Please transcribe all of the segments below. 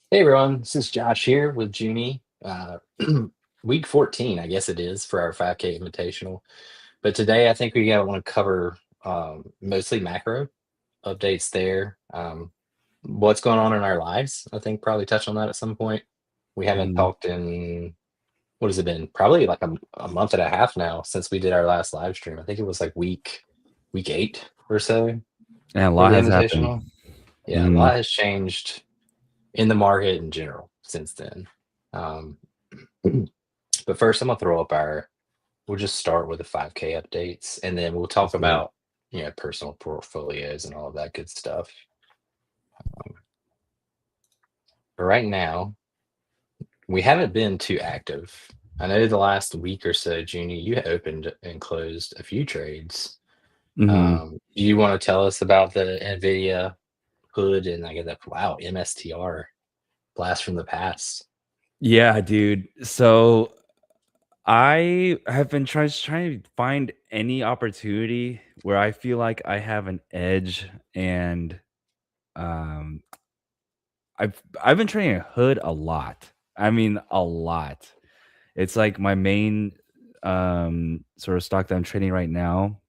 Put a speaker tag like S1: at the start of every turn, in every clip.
S1: Hey everyone, this is Josh here with Joonie. Week 14, I guess it is, for our 5K Invitational. But today I think we want to cover mostly macro updates there. What's going on in our lives. I think probably touch on that at some point. We haven't
S2: Mhm.
S1: talked in, what has it been? Probably like a month and a half now since we did our last live stream. I think it was like week 8 or so
S2: And a
S1: for
S2: lot
S1: the
S2: has happened.
S1: Invitational. Yeah, a
S2: Mhm.
S1: lot has changed in the market in general since then. Um, but first, I'm gonna throw up our. We'll just start with the 5K updates, and then we'll talk
S2: Let's do it.
S1: about personal portfolios and all of that good stuff. But right now, we haven't been too active. I know the last week or so, Junie, you opened and closed a few trades.
S2: Mhm.
S1: Do you want to tell us about the NVIDIA hood and I get that wow MSTR blast from the past?
S2: Yeah, dude. So I have been trying to find any opportunity where I feel like I have an edge, and um I've been trading a hood a lot. I mean, a lot. It's like my main sort of stock that I'm trading right now.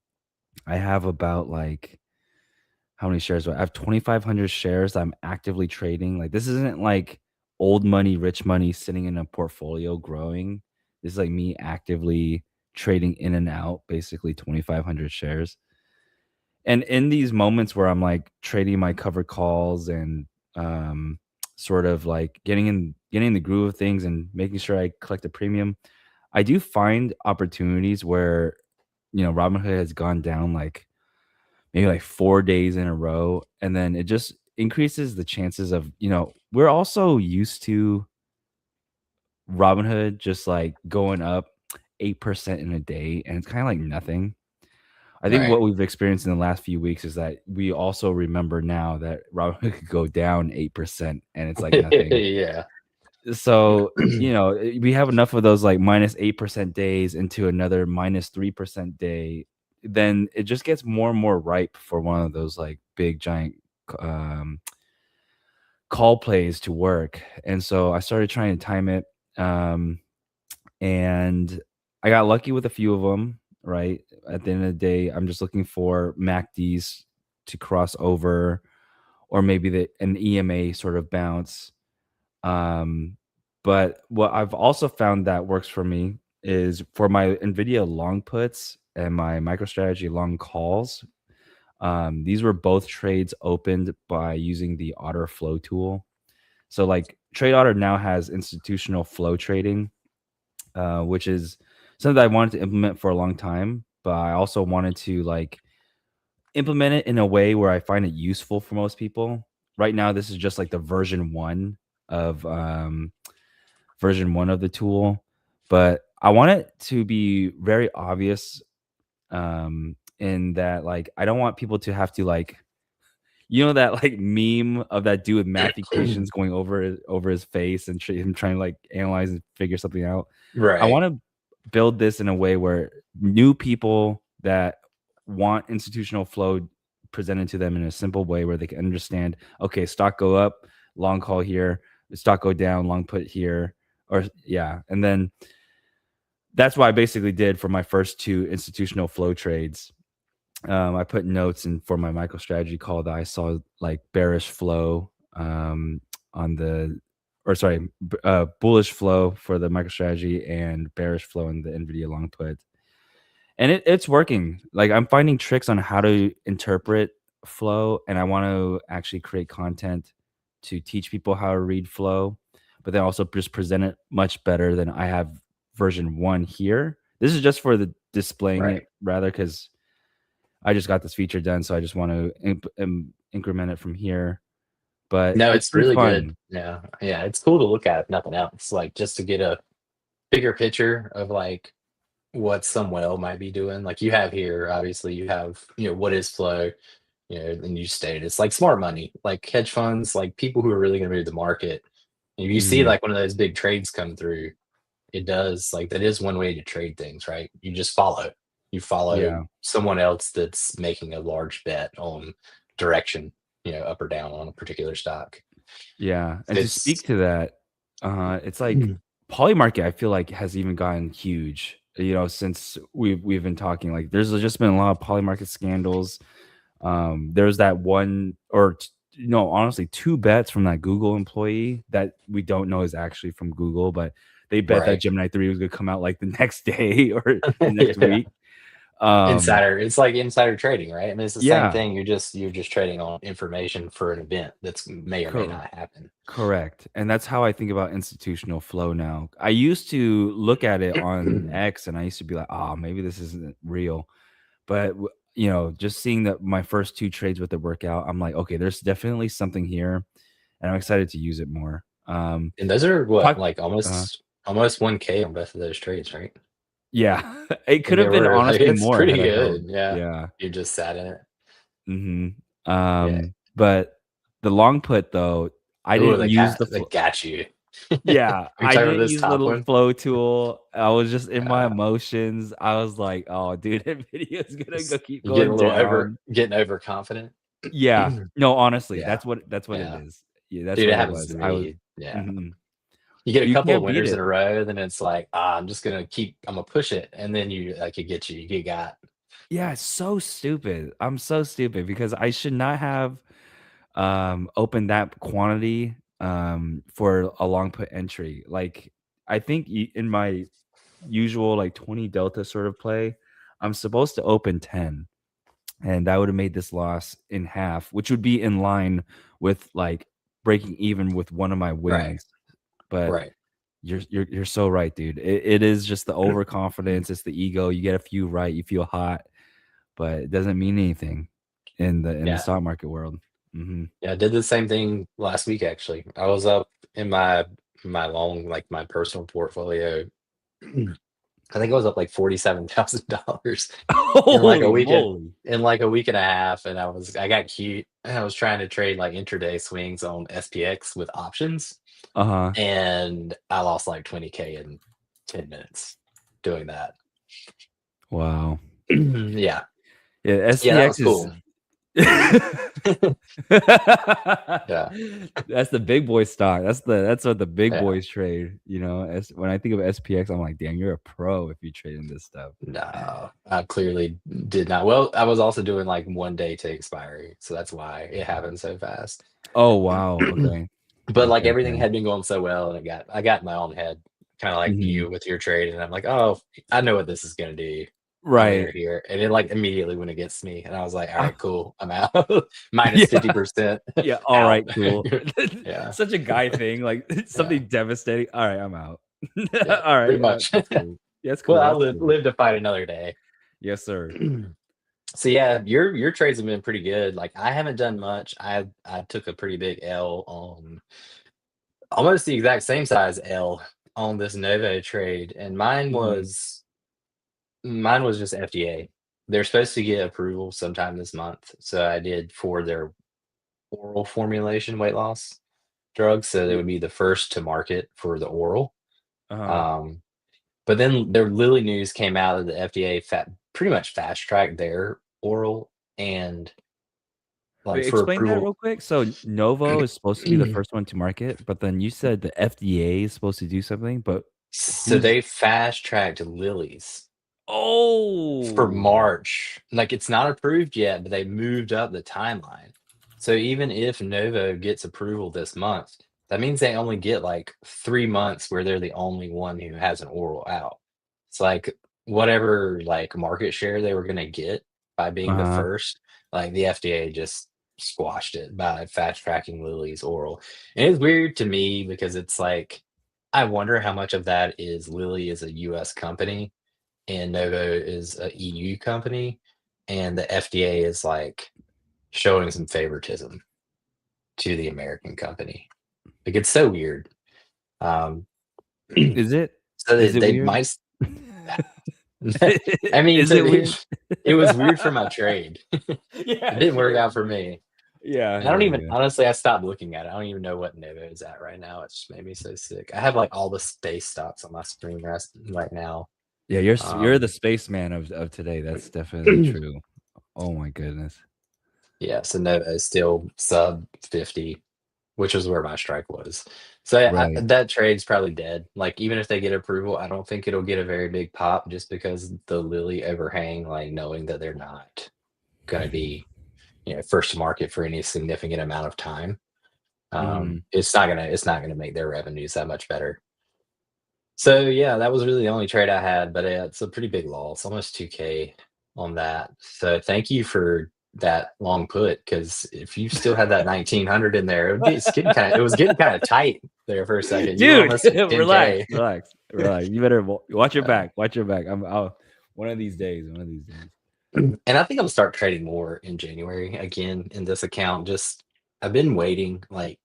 S2: I have about like how many shares do I have? 2,500 shares that I'm actively trading. Like, this isn't like old money, rich money sitting in a portfolio growing. This is like me actively trading in and out, basically 2,500 shares. And in these moments where I'm like trading my covered calls and um, sort of like getting the groove of things and making sure I collect a premium, I do find opportunities where Robinhood has gone down like maybe like 4 days in a row, and then it just increases the chances of we're also used to Robinhood just, like, going up 8% in a day, and it's kinda like nothing. I think
S1: Right.
S2: what we've experienced in the last few weeks is that we also remember now that Robinhood could go down 8%, and it's like nothing.
S1: Yeah.
S2: So, we have enough of those, like, -8% days into another -3% day, then it just gets more and more ripe for one of those, like, big giant, um, call plays to work, and so I started trying to time it, um, and I got lucky with a few of them. Right? At the end of the day, I'm just looking for MACDs to cross over or maybe an EMA sort of bounce. Um, but what I've also found that works for me is for my NVIDIA long puts and my MicroStrategy long calls. These were both trades opened by using the Otter Flow tool. So, like, Trade Otter now has institutional flow trading, which is something that I wanted to implement for a long time, but I also wanted to like implement it in a way where I find it useful for most people. Right now, this is just like the of version one of the tool, but I want it to be very obvious, in that like I don't want people to have to like that like meme of that dude with math equations going over his face and him trying to like analyze and figure something out. I
S1: Right.
S2: want to build this in a way where new people that want institutional flow presented to them in a simple way where they can understand, okay, stock go up, long call here, stock go down, long put here, or yeah. And then that's what I basically did for my first two institutional flow trades. I put notes in for my MicroStrategy call that I saw like bearish flow on the, or sorry, bullish flow for the MicroStrategy and bearish flow in the NVIDIA long put. And it's working. Like, I'm finding tricks on how to interpret flow, and I want to actually create content to teach people how to read flow, but then also just present it much better than I have version one here. This is just for the displaying
S1: Right.
S2: it rather because I just got this feature done, so I just want to increment it from here. But
S1: No,
S2: it's
S1: it's
S2: pretty
S1: really good.
S2: fun.
S1: Yeah. Yeah. It's cool to look at, if nothing else. Like just to get a bigger picture of like what some whale might be doing. Like you have here, obviously, you have, what is flow, and you stated it's like smart money, like hedge funds, like people who are really going to move the market. And if you see
S2: Mhm.
S1: like one of those big trades come through, it does like that is one way to trade things, right? You just follow. You follow
S2: Yeah.
S1: someone else that's making a large bet on direction, up or down on a particular stock.
S2: Yeah, and to speak
S1: It's
S2: to that, it's like Poly Market, I feel like has even gotten huge, since we've been talking. Like, there's just been a lot of Poly Market scandals. There's that one, or no, honestly, 2 bets from that Google employee that we don't know is actually from Google, but they bet that
S1: right.
S2: Gemini 3 was gonna come out like the next day or the next
S1: Yeah.
S2: week. Um,
S1: Insider. It's like insider trading, right? I mean, it's the same
S2: yeah,
S1: thing. You're just trading on information for an event that's may or may
S2: cor
S1: not happen.
S2: correct, and that's how I think about institutional flow now. I used to look at it on X, and I used to be like, "Oh, maybe this isn't real." But just seeing that my first 2 trades with it work out, I'm like, "Okay, there's definitely something here," and I'm excited to use it more.
S1: And those are what,
S2: Talk
S1: like
S2: uh,
S1: almost 1K on both of those trades, right?
S2: yeah, it
S1: And
S2: could
S1: they
S2: have been
S1: were like,
S2: honestly
S1: it's
S2: more
S1: pretty
S2: had I held.
S1: good. Yeah.
S2: Yeah,
S1: You just sat in it.
S2: mhm.
S1: Yeah.
S2: But the long put though, I
S1: Ooh,
S2: didn't use the
S1: they
S2: flow.
S1: got you.
S2: Yeah,
S1: Are you
S2: I
S1: talking about
S2: didn't
S1: this
S2: use the
S1: top
S2: little
S1: one?
S2: flow tool. I was just in my
S1: Uh,
S2: emotions. I was like, "Oh, dude, that video is gonna go keep
S1: you getting a
S2: going
S1: little
S2: down."
S1: getting overconfident.
S2: Yeah. No, honestly,
S1: Yeah.
S2: that's what it
S1: Yeah.
S2: is. Yeah, that's
S1: Dude, it
S2: what it
S1: happens
S2: was.
S1: to
S2: I was
S1: me. Yeah.
S2: mhm.
S1: You get a
S2: You
S1: couple of
S2: can't beat
S1: winners in
S2: it.
S1: a row, then it's like, I'm gonna push it, and then you get got.
S2: Yeah, it's so stupid. I'm so stupid because I should not have, opened that quantity, for a long put entry. Like, I think in my usual, like, 20 delta sort of play, I'm supposed to open 10, and that would have made this loss in half, which would be in line with, like, breaking even with one of my
S1: Right.
S2: wins. But
S1: Right.
S2: you're so right, dude. It is just the overconfidence, it's the ego. You get a few right, you feel hot, but it doesn't mean anything in the
S1: Yeah.
S2: stock market world. Mhm.
S1: Yeah, I did the same thing last week, actually. I was up in my long like, my personal portfolio. I think I was up like $47,000 in like a
S2: Holy
S1: week and
S2: moly.
S1: in like a week and a half, and I got cute, and I was trying to trade, like, intraday swings on SPX with options,
S2: Uh-huh.
S1: and I lost like 20K in 10 minutes doing that.
S2: Wow.
S1: Yeah.
S2: Yeah,
S1: Yeah, that
S2: SPX
S1: was
S2: is
S1: cool. Yeah,
S2: That's the big boy stock. That's what the big
S1: yeah.
S2: boys trade, as when I think of SPX, I'm like, "Damn, you're a pro if you trade in this stuff."
S1: No, I clearly did not. Well, I was also doing, like, 1 day to expiry, so that's why it happened so fast.
S2: Oh, wow, okay.
S1: But, like,
S2: Okay,
S1: everything
S2: okay.
S1: had been going so well, and I got in my own head, kinda like
S2: Mhm.
S1: you with your trade, and I'm like, "Oh, I know what this is gonna do. I'm
S2: Right.
S1: under here," and it, like, immediately went against me, and I was like,
S2: Ah,
S1: "Alright, cool, I'm out." Minus
S2: yeah.
S1: 50%
S2: Yeah,
S1: out.
S2: alright, cool.
S1: Yeah,
S2: Such a guy thing, like,
S1: yeah,
S2: something devastating. "Alright, I'm out."
S1: yeah,
S2: Alright,
S1: pretty
S2: yeah,
S1: much.
S2: that's cool. Yeah, that's
S1: Well,
S2: cool,
S1: I
S2: that's cool.
S1: live to fight another day.
S2: Yes, sir.
S1: So yeah, your trades have been pretty good. Like, I haven't done much. I took a pretty big L on almost the exact same size L on this Novo trade, and
S2: Mhm.
S1: mine was just FDA. They're supposed to get approval sometime this month, so I did for their oral formulation weight loss drugs, so they
S2: Ye
S1: would be the first to market for the oral.
S2: Uh-huh.
S1: Um, but then their Lilly news came out that the FDA pretty much fast tracked their oral and like
S2: Wait,
S1: for
S2: explain that
S1: approval.
S2: real quick. So Novo is supposed to be the first one to market, but then you said the FDA is supposed to do something, but
S1: So
S2: who's
S1: they fast tracked Lilly's for
S2: Oh!
S1: March. Like, it's not approved yet, but they moved up the timeline. So even if Novo gets approval this month, that means they only get like 3 months where they're the only one who has an oral out. It's like whatever, like, market share they were gonna get by being the
S2: Uh-huh.
S1: first, like, the FDA just squashed it by fast tracking Lilly's oral. And it's weird to me because it's like, I wonder how much of that is Lilly is a US company and Novo is a EU company, and the FDA is, like, showing some favoritism to the American company. Like, it's so weird. Um,
S2: Is it?
S1: so
S2: Is it
S1: they
S2: weird?
S1: might I mean,
S2: Is
S1: so
S2: it weird?
S1: it was weird for my trade. It
S2: Yeah,
S1: didn't work
S2: sure.
S1: out for me.
S2: Yeah,
S1: And I don't
S2: yeah,
S1: even
S2: yeah.
S1: honestly, I stopped looking at it. I don't even know what Novo is at right now. It just made me so sick. I have, like, all the space stocks on my screen right now.
S2: Yeah, you're the
S1: Um,
S2: spaceman of today, that's definitely true. Oh my goodness.
S1: yeah, so Novo is still sub 50. which is where my strike was. So
S2: Right.
S1: that trade's probably dead. Like even if they get approval, I don't think it'll get a very big pop just because the Lily overhang, like knowing that they're not going to be, first to market for any significant amount of time.
S2: Mhm.
S1: It's not gonna make their revenues that much better. So yeah, that was really the only trade I had, but it's a pretty big loss, almost 2K on that. So thank you for that long put, because if you still had that 1900 in there, it was getting kind of tight there for a second. You were
S2: Dude,
S1: almost at
S2: relax,
S1: 10K.
S2: relax, relax. You better watch your back. Watch your back. I'll one of these days. One of these days.
S1: And I think I'm start trading more in January again in this account. Just I've been waiting, like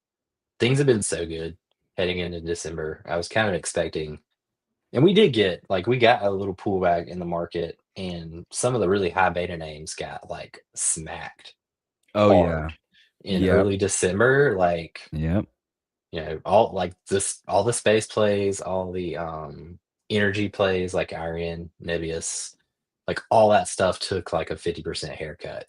S1: things have been so good heading into December. I was kind of expecting. And we got a little pullback in the market, and some of the really high beta names got like smacked
S2: Oh yeah.
S1: hard in
S2: Yep.
S1: early December. Like,
S2: Yep.
S1: all the space plays, all the energy plays like Iron, Nebius, like all that stuff took like a 50% haircut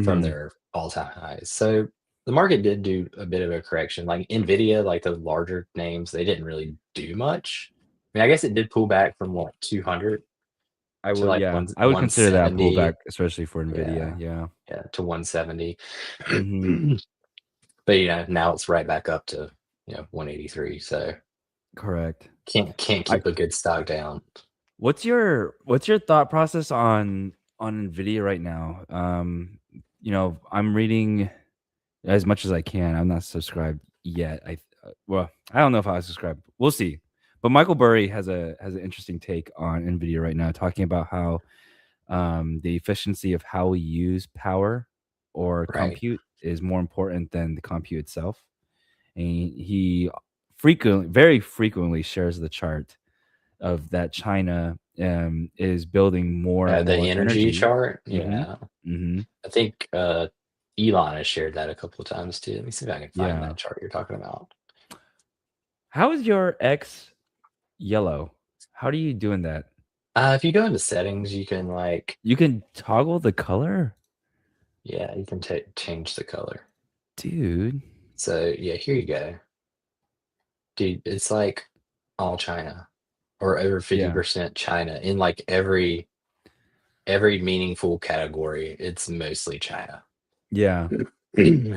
S1: from
S2: Mhm.
S1: their all-time highs. So the market did do a bit of a correction. Like Nvidia, like the larger names, they didn't really do much. I mean, I guess it did pull back from what 200
S2: I
S1: to
S2: would,
S1: like
S2: yeah.
S1: one
S2: I would consider that a pullback,
S1: 170.
S2: especially for Nvidia.
S1: Yeah,
S2: Yeah.
S1: yeah, to 170.
S2: Mhm.
S1: But now it's right back up to 183. So
S2: Correct.
S1: can't
S2: I
S1: keep a good stock down.
S2: what's your thought process on Nvidia right now? I'm reading as much as I can. I'm not subscribed yet. Well, I don't know if I subscribe. We'll see. But Michael Burry has an interesting take on Nvidia right now, talking about how the efficiency of how we use power or
S1: Right.
S2: compute is more important than the compute itself. And he frequently, very frequently, shares the chart of that China is building more and
S1: The
S2: more
S1: energy
S2: energy.
S1: chart.
S2: Hmm.
S1: Yeah.
S2: Hmm.
S1: I think Elon has shared that a couple of times too. Let me see if I can find
S2: Yeah.
S1: that chart you're talking about.
S2: How is your X yellow? How are you doing that?
S1: If you go into settings, you can like,
S2: You can toggle the color,
S1: yeah, you can change the color.
S2: dude.
S1: So yeah, here you go, dude. It's like all China, or over
S2: Yeah.
S1: 50% China in like every meaningful category. It's mostly China.
S2: Yeah.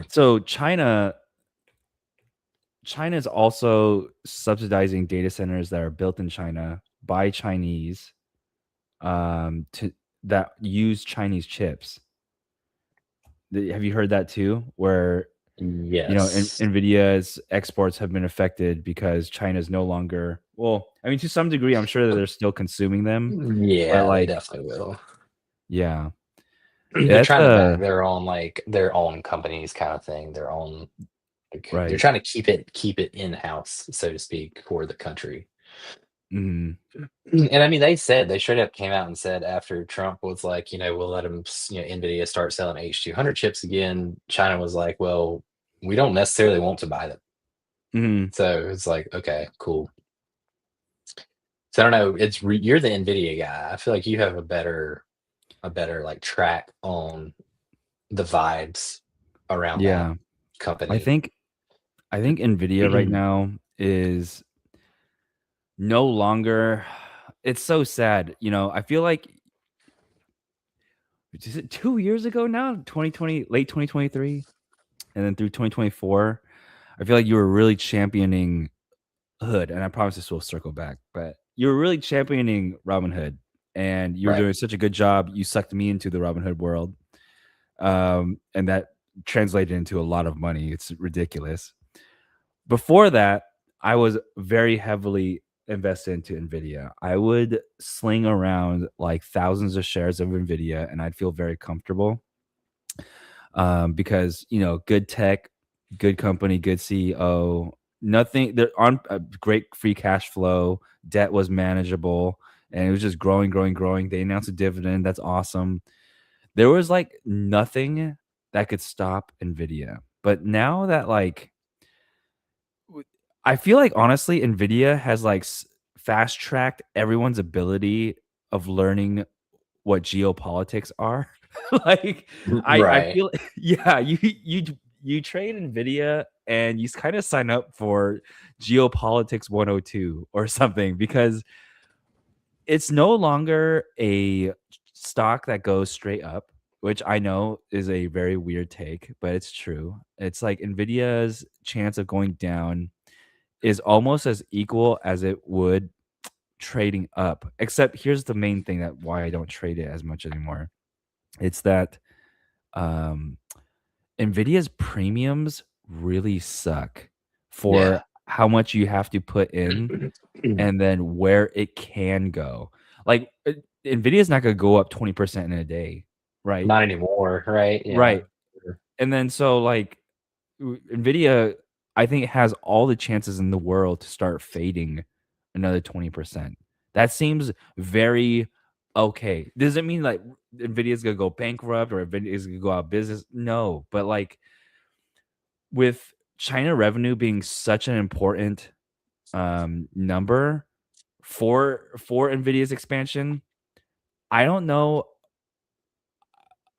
S2: So China is also subsidizing data centers that are built in China by Chinese to that use Chinese chips. Have you heard that too? Where
S1: Yes.
S2: Nvidia's exports have been affected because China's no longer, well, I mean, to some degree, I'm sure that they're still consuming them, but
S1: Yeah, they
S2: like,
S1: definitely will.
S2: yeah,
S1: They're
S2: that's
S1: trying to back their own, like their own companies kind of thing, their own, like, they're
S2: right.
S1: trying to keep it in-house, so to speak, for the country.
S2: Mhm.
S1: And I mean, they said they straight up came out and said after Trump was like, we'll let them, Nvidia start selling H200 chips again. China was like, well, we don't necessarily want to buy them.
S2: Mhm.
S1: So it's like, okay, cool. So I don't know. You're the Nvidia guy. I feel like you have a better like track on the vibes around that
S2: Yeah. I
S1: company.
S2: think I think Nvidia right now is no longer, it's so sad, I feel like, is it 2 years ago now? 2020, late 2023, and then through 2024, I feel like you were really championing Hood, and I promise this will circle back, but you were really championing Robinhood, and you were
S1: Right.
S2: doing such a good job. You sucked me into the Robinhood world, and that translated into a lot of money. It's ridiculous. Before that, I was very heavily invested into Nvidia. I would sling around like thousands of shares of Nvidia, and I'd feel very comfortable, because good tech, good company, good CEO. Nothing. They're on a great free cash flow. Debt was manageable, and it was just growing, growing, growing. They announced a dividend. That's awesome. There was like nothing that could stop Nvidia. But now that like I feel like honestly, Nvidia has like fast tracked everyone's ability of learning what geopolitics are. Like I
S1: Right.
S2: feel yeah, you you trade Nvidia and you kind of sign up for geopolitics 102 or something, because it's no longer a stock that goes straight up, which I know is a very weird take, but it's true. It's like Nvidia's chance of going down is almost as equal as it would trading up. Except here's the main thing that why I don't trade it as much anymore. It's that um Nvidia's premiums really suck
S1: Yeah.
S2: for how much you have to put in and then where it can go. Like Nvidia's not gonna go up 20% in a day, right?
S1: Not anymore, right? Yeah.
S2: Right. And then so like Nvidia, I think has all the chances in the world to start fading another 20%. That seems very okay. Does it mean like Nvidia's gonna go bankrupt or Nvidia's gonna go out of business? No, but like with China revenue being such an important number for Nvidia's expansion, I don't know.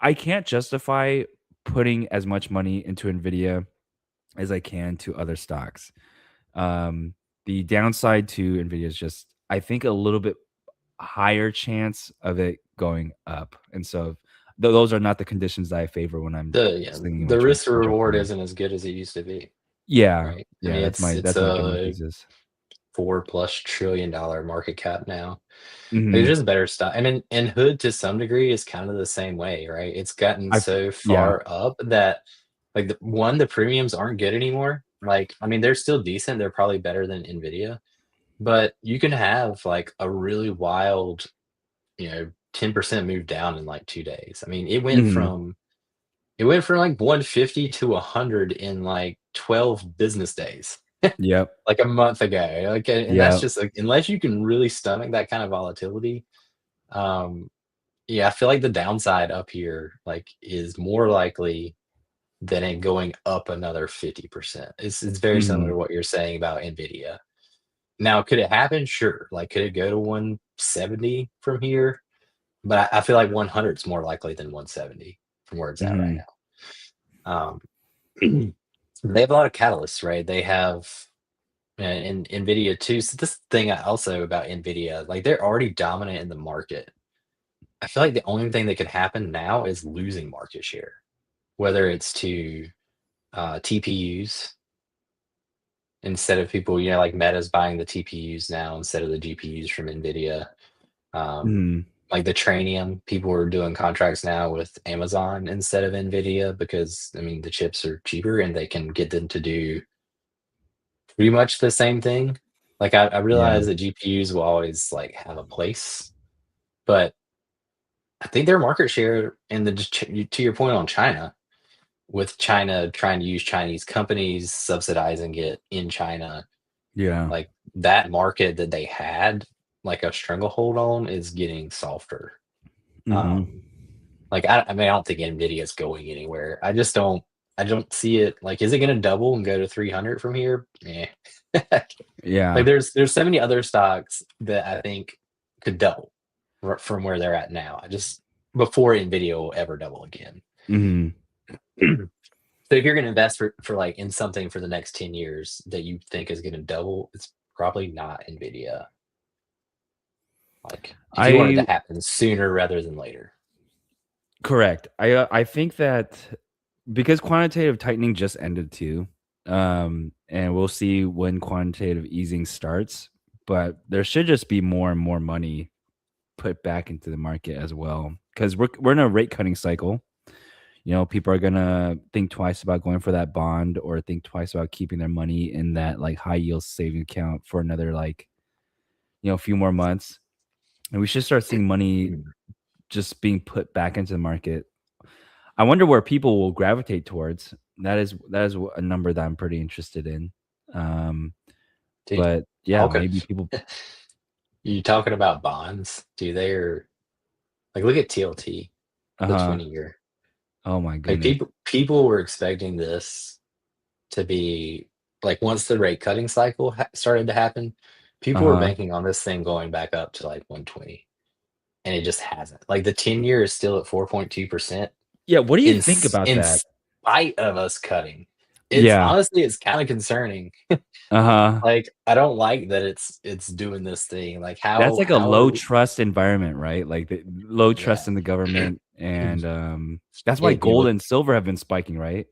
S2: I can't justify putting as much money into Nvidia as I can to other stocks. Um, the downside to Nvidia is just, I think, a little bit higher chance of it going up, and so those are not the conditions that I favor when I'm slinging my
S1: The risk to
S2: mutual
S1: reward
S2: fund.
S1: isn't as good as it used to be,
S2: Yeah,
S1: right? I
S2: yeah,
S1: mean, it's
S2: that's my general
S1: a
S2: thesis.
S1: $4+ trillion market cap now. It's
S2: Mhm.
S1: just better stuff. And Hood to some degree is kind of the same way, right? It's gotten
S2: I
S1: so
S2: Yeah.
S1: far up that like the premiums aren't good anymore. Like, I mean, they're still decent. They're probably better than Nvidia, but you can have like a really wild, 10% move down in like 2 days. I mean,
S2: Mhm.
S1: it went from like 150 to 100 in like 12 business days,
S2: Yep.
S1: like a month ago. Like, and that's
S2: Yep.
S1: just like, unless you can really stomach that kind of volatility. Um, yeah, I feel like the downside up here like is more likely than it going up another 50%. It's very similar
S2: Mhm.
S1: to what you're saying about Nvidia. Now, could it happen? Sure. Like, could it go to 170 from here? But I feel like 100 is more likely than 170 from where it's at right
S2: Mhm.
S1: now. They have a lot of catalysts, right? They have in Nvidia too. So this thing also about Nvidia, like they're already dominant in the market. I feel like the only thing that could happen now is losing market share, whether it's to TPUs instead of people, like Meta's buying the TPUs now instead of the GPUs from Nvidia. Um,
S2: Mhm.
S1: like the Trainium, people are doing contracts now with Amazon instead of Nvidia because I mean the chips are cheaper and they can get them to do pretty much the same thing. Like I
S2: Yeah.
S1: realize that GPUs will always like have a place, but I think their market share and to your point on China, with China trying to use Chinese companies subsidizing it in China,
S2: Yeah.
S1: like that market that they had like a stranglehold on is getting softer.
S2: Mhm.
S1: Um, like I mean I don't think Nvidia's going anywhere. I don't see it. Like, is it going to double and go to 300 from here? Yeah. Like
S2: Yeah.
S1: there's so many other stocks that I think could double from where they're at now. I just before Nvidia will ever double again.
S2: Mhm.
S1: So if you're going to invest for like in something for the next 10 years that you think is going to double, it's probably not Nvidia. Like if you wanted
S2: I
S1: to happen sooner rather than later.
S2: Correct. I think that because quantitative tightening just ended too, and we'll see when quantitative easing starts, but there should just be more and more money put back into the market as well, because we're in a rate cutting cycle. People are gonna think twice about going for that bond or think twice about keeping their money in that like high yield saving account for another like few more months, and we should start seeing money
S1: Mm.
S2: just being put back into the market. I wonder where people will gravitate towards. That is a number that I'm pretty interested in. Um,
S1: Dude,
S2: but
S1: how
S2: yeah,
S1: could
S2: maybe people.
S1: you talking about bonds? Do they are like look at TLT, the
S2: Uh-huh.
S1: 20-year.
S2: Oh my
S1: Like
S2: goodness.
S1: people were expecting this to be like once the rate cutting cycle started to happen, people were
S2: Uh-huh.
S1: banking on this thing going back up to like 120, and it just hasn't. Like the 10-year is still at 4.2%.
S2: Yeah, what do you
S1: In
S2: think
S1: s-
S2: about
S1: in
S2: that?
S1: s- spite of us cutting. It's
S2: Yeah.
S1: honestly, it's kind of concerning.
S2: Uh-huh.
S1: Like, I don't like that it's doing this thing. Like,
S2: That's like a
S1: how
S2: low
S1: are
S2: trust environment, right? Like, the low
S1: yeah.
S2: trust in the government, and, that's why
S1: If you
S2: gold
S1: look,
S2: and silver have been spiking, right?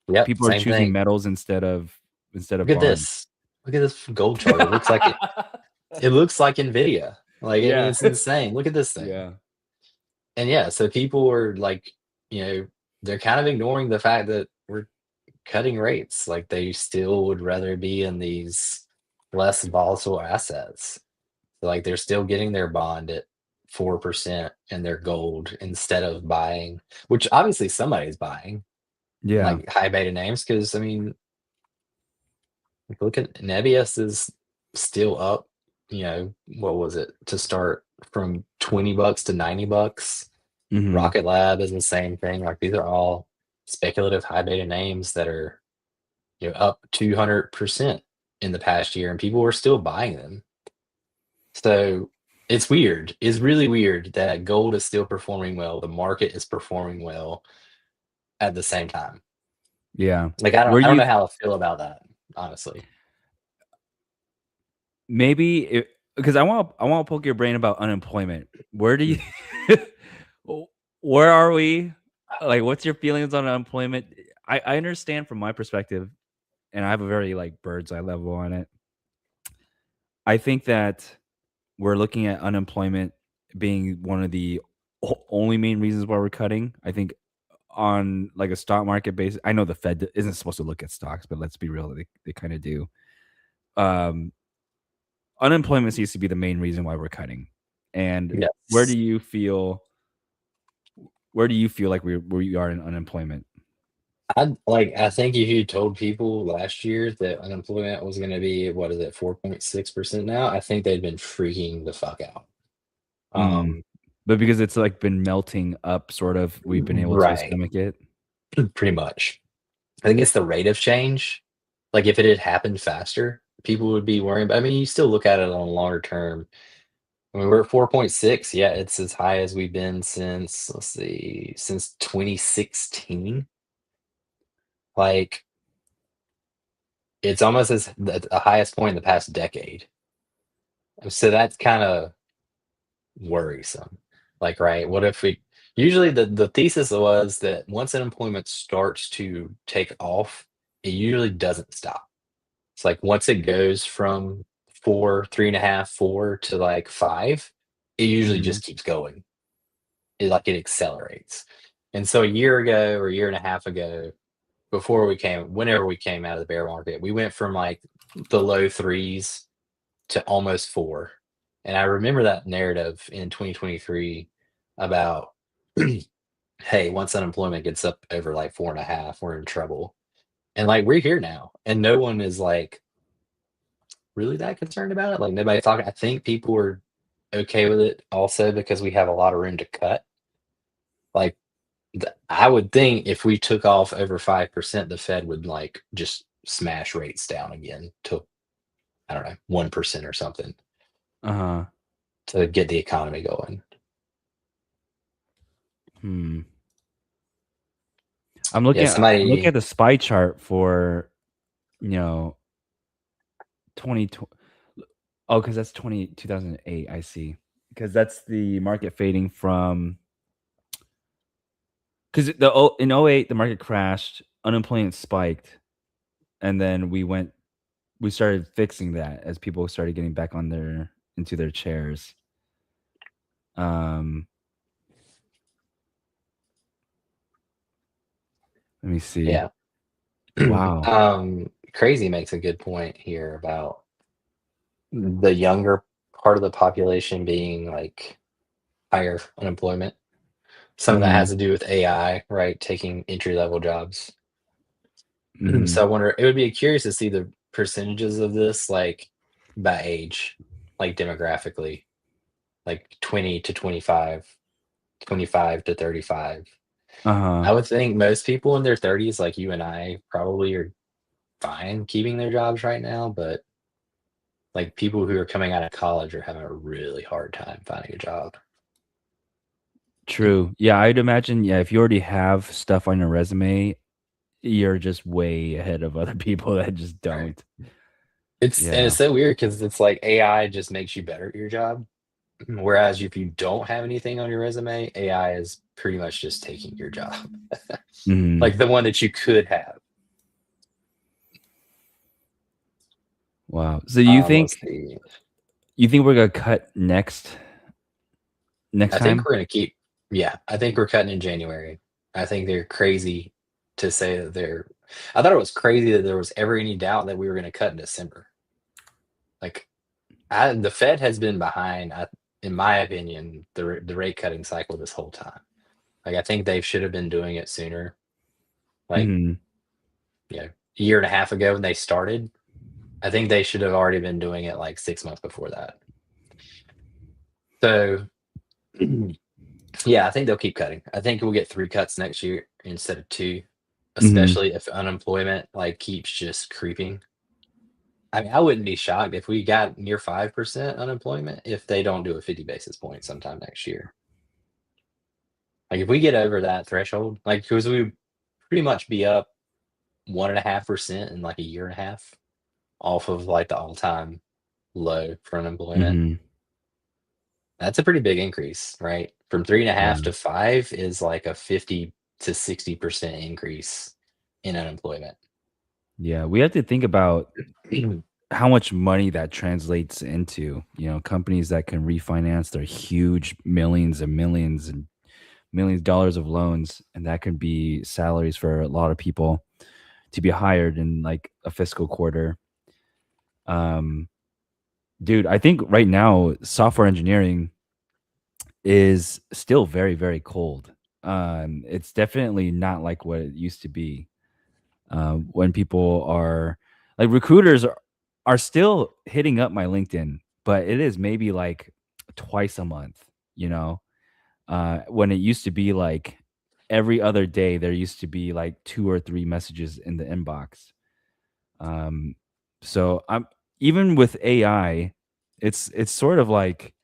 S1: yep,
S2: People are
S1: same
S2: choosing
S1: thing.
S2: metals instead
S1: Look
S2: of
S1: at
S2: bonds.
S1: this. Look at this gold chart. It looks like Nvidia. Like, I mean,
S2: Yeah.
S1: it's insane. Look at this thing.
S2: Yeah.
S1: And yeah, so people are like, you know, they're kind of ignoring the fact that we're cutting rates. Like, they still would rather be in these less volatile assets. Like, they're still getting their bond at 4% and their gold instead of buying, which obviously somebody's buying,
S2: Yeah.
S1: like high beta names. Cause I mean, like, look at Nebius is still up, what was it to start from $20 to $90.
S2: Mhm.
S1: Rocket Lab is the same thing. Like, these are all speculative high beta names that are, up 200% in the past year, and people were still buying them. So it's weird. It's really weird that gold is still performing well. The market is performing well at the same time.
S2: Yeah.
S1: Like,
S2: Where
S1: I don't
S2: you
S1: know how I feel about that, honestly.
S2: maybe it because I wanna poke your brain about unemployment. Where do you w where are we? Like, what's your feelings on unemployment? I understand from my perspective, and I have a very, like, bird's eye level on it. I think that we're looking at unemployment being one of the only main reasons why we're cutting. I think on, like, a stock market basis, I know the Fed isn't supposed to look at stocks, but let's be real, they kinda do. Um, Unemployment seems to be the main reason why we're cutting. And where
S1: Yes.
S2: do you feel where do you feel like we are in unemployment?
S1: I think if you told people last year that unemployment was gonna be, what is it, 4.6% now, I think they'd been freaking the fuck out.
S2: Mm.
S1: Um,
S2: But because it's, like, been melting up sort of, we've been able to
S1: right,
S2: stomach it?
S1: pretty much. I think it's the rate of change. Like, if it had happened faster, people would be worrying, but I mean, you still look at it on a longer term. I mean, we're at 4.6. Yeah, it's as high as we've been since, let's see, since 2016. Like, it's almost as the highest point in the past decade. So that's kind of worrisome. Like, right, what if we usually the thesis was that once unemployment starts to take off, it usually doesn't stop. It's like once it goes from 4, 3.5, 4 to like 5, it usually
S2: Mhm.
S1: just keeps going. It accelerates. And so a year ago or a year and a half ago, whenever we came out of the bear market, we went from like the low threes to almost 4. And I remember that narrative in 2023 about, hey, once unemployment gets up over like 4.5, we're in trouble. And like, we're here now, and no one is like really that concerned about it. Like, nobody's talking. I think people are okay with it also because we have a lot of room to cut. Like, I would think if we took off over 5%, the Fed would like just smash rates down again to, I don't know, 1% or something
S2: Uh-huh.
S1: to get the economy going.
S2: Hmm.
S1: Yeah,
S2: I'm looking at
S1: somebody,
S2: the SPY chart for, you know, 2020. Oh, because that's 2008. I see. Because that's the market fading from, because in '08 the market crashed, unemployment spiked, and then we started fixing that as people started getting back on their into their chairs. Um, Let me see.
S1: yeah.
S2: Wow.
S1: Crazy makes a good point here about the younger part of the population being like higher unemployment. Some of that has
S2: Mhm,
S1: to do with AI, right? Taking entry level jobs.
S2: mhm.
S1: So I wonder, it would be curious to see the percentages of this, like by age, like demographically, like 20 to 25, 25 to 35.
S2: Uh-huh.
S1: I would think most people in their 30s, like you and I, probably are fine keeping their jobs right now, but like people who are coming out of college are having a really hard time finding a job.
S2: True. Yeah, I'd imagine, yeah, if you already have stuff on your resume, you're just way ahead of other people that just
S1: Right.
S2: don't.
S1: It's
S2: Yeah.
S1: so weird because it's like AI just makes you better at your job. Whereas if you don't have anything on your resume, AI is pretty much just taking your job.
S2: Mhm.
S1: Like the one that you could have.
S2: Wow. So you
S1: Let's
S2: think
S1: see.
S2: we're gonna cut next
S1: I think
S2: time?
S1: we're gonna keep, yeah, I think we're cutting in January. I think they're crazy to say that I thought it was crazy that there was ever any doubt that we were gonna cut in December. Like the Fed has been behind, in my opinion, the rate cutting cycle this whole time. Like I think they should have been doing it sooner. Like,
S2: Mhm.
S1: a year and a half ago when they started, I think they should have already been doing it like 6 months before that. So yeah, I think they'll keep cutting. I think we'll get 3 cuts next year instead of 2,
S2: Mhm.
S1: especially if unemployment, like, keeps just creeping. I mean, I wouldn't be shocked if we got near 5% unemployment if they don't do a 50 basis point sometime next year. Like, if we get over that threshold, like, because we pretty much be up 1.5% in, like, a year and a half off of, like, the all-time low for unemployment.
S2: Mhm.
S1: That's a pretty big increase, right? From 3.5
S2: Yeah.
S1: to 5 is like a 50 to 60% increase in unemployment.
S2: Yeah, we have to think about how much money that translates into, companies that can refinance their huge millions and millions and millions of dollars of loans, and that can be salaries for a lot of people to be hired in like a fiscal quarter. Um, dude, I think right now software engineering is still very, very cold. It's definitely not like what it used to be. When people are like recruiters are still hitting up my LinkedIn, but it is maybe like twice a month, you know? When it used to be like every other day, there used to be like 2 or 3 messages in the inbox. Um, so I'm even with AI, it's sort of like,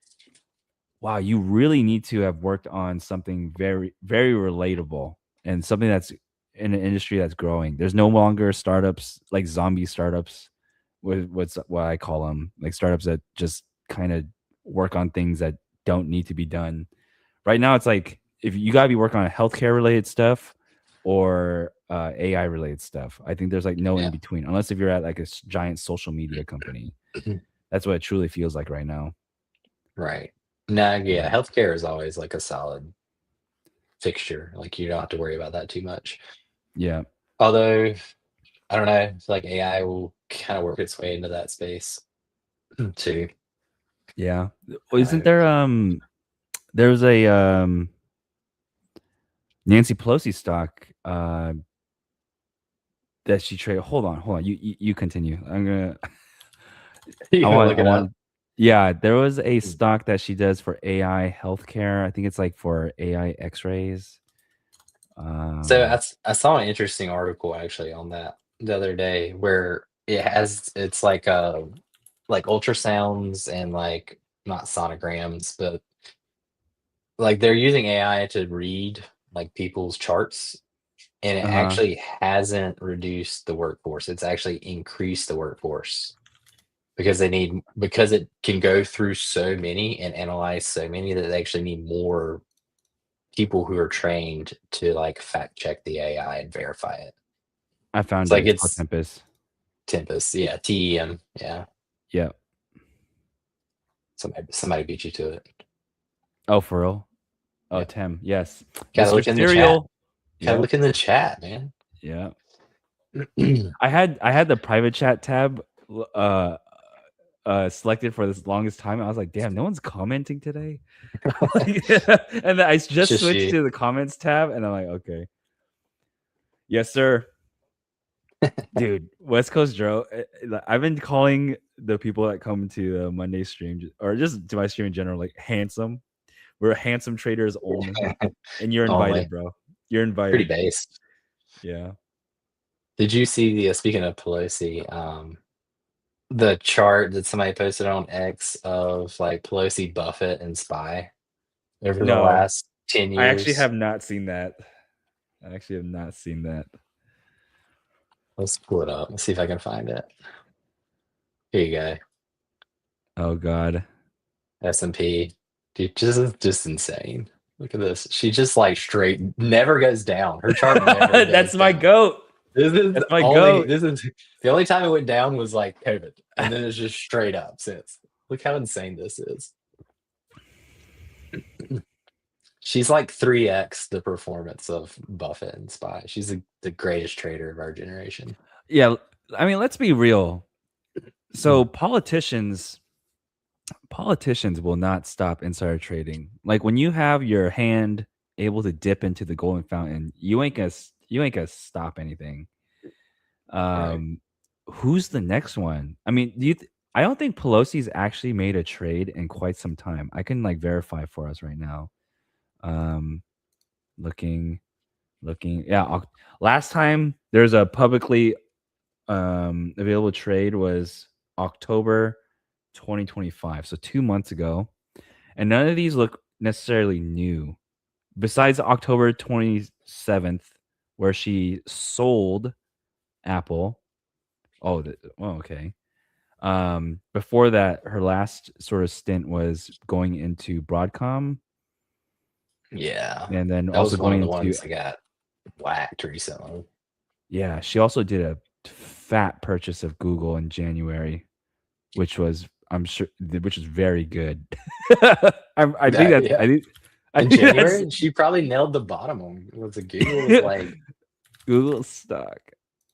S2: wow, you really need to have worked on something very, very relatable and something that's in an industry that's growing. There's no longer startups like zombie startups, what's what I call them, like startups that just kind of work on things that don't need to be done. Right now, it's like if you gotta be working on healthcare related stuff or AI related stuff. I think there's like no in
S1: Yeah.
S2: between, unless if you're at like a giant social media company. That's what it truly feels like right now.
S1: Right. No, yeah,
S2: Yeah.
S1: healthcare is always like a solid fixture. Like you don't have to worry about that too much.
S2: Yeah.
S1: Although, I don't know, I feel like AI will kind of work its way into that space too.
S2: Yeah.
S1: I
S2: Isn't
S1: hope.
S2: there there was a Nancy Pelosi stock that she traded. Hold on. You continue. I'm gonna
S1: You gonna look
S2: I
S1: it up?
S2: want yeah, there was a stock that she does for AI healthcare. I think it's like for AI x-rays.
S1: So
S2: Um
S1: I saw an interesting article actually on that the other day where it's like ultrasounds and like not sonograms, but like they're using AI to read like people's charts, and it
S2: uh-huh.
S1: actually hasn't reduced the workforce. It's actually increased the workforce because it can go through so many and analyze so many that they actually need more people who are trained to like fact check the AI and verify it.
S2: I
S1: It's
S2: found it.
S1: like
S2: It's called
S1: it's
S2: Tempest.
S1: Tempest, yeah, TEM, yeah.
S2: Yeah.
S1: Somebody beat you to it.
S2: Oh, for real? Oh,
S1: Yeah.
S2: Tim. Yes.
S1: Gotta
S2: Mr.
S1: look in the chat.
S2: Cereal.
S1: Gotta
S2: Yep.
S1: look in the chat, man.
S2: Yeah. I had the private chat tab uh selected for this longest time. I was like, damn, no one's commenting today. And then I
S1: It's
S2: just
S1: just
S2: switched
S1: you.
S2: to the comments tab and I'm like, okay. Yes, sir. Dude, West Coast Joe. I've been calling the people that come to the Monday stream or just to my stream in general, like handsome. We're handsome traders only. And you're
S1: Only.
S2: invited, bro. You're
S1: Pretty
S2: invited.
S1: based.
S2: Yeah.
S1: Did you see speaking of Pelosi, the chart that somebody posted on X of like Pelosi, Buffett, and Spy over the
S2: No,
S1: last 10
S2: I actually
S1: years?
S2: have not seen that. I actually have not seen that.
S1: Let's pull it up. Let's see if I can find it. Here you go.
S2: Oh God.
S1: S&P. Dude, just insane. Look at this. She just like straight never goes down. Her chart never
S2: That's
S1: goes
S2: my
S1: down.
S2: goat.
S1: This is
S2: That's my
S1: only
S2: goat.
S1: this is the only time it went down was like COVID. And then it's just straight up since. Look how insane this is. She's like 3x the performance of Buffett and Spy. She's the greatest trader of our generation.
S2: Yeah, I mean, let's be real. So politicians will not stop insider trading. Like when you have your hand able to dip into the golden fountain, you ain't gonna stop anything.
S1: Right.
S2: Um, who's the next one? I mean, I don't think Pelosi's actually made a trade in quite some time. I can like verify for us right now. Um, looking, looking. Yeah, last time there's a publicly available trade was October 2025, so 2 months ago, and none of these look necessarily new. Besides October 27th, where she sold Apple. Okay. Before that, her last sort of stint was going into Broadcom,
S1: Yeah.
S2: and then
S1: That
S2: also
S1: was one of
S2: going
S1: the
S2: into
S1: ones that got whacked recently.
S2: yeah. She also did a fat purchase of Google in January, which was I'm sure which is very good. I think
S1: That
S2: that's
S1: yeah.
S2: I
S1: In
S2: think that's
S1: January, she probably nailed the bottom one. Was it Google was like,
S2: Google stock.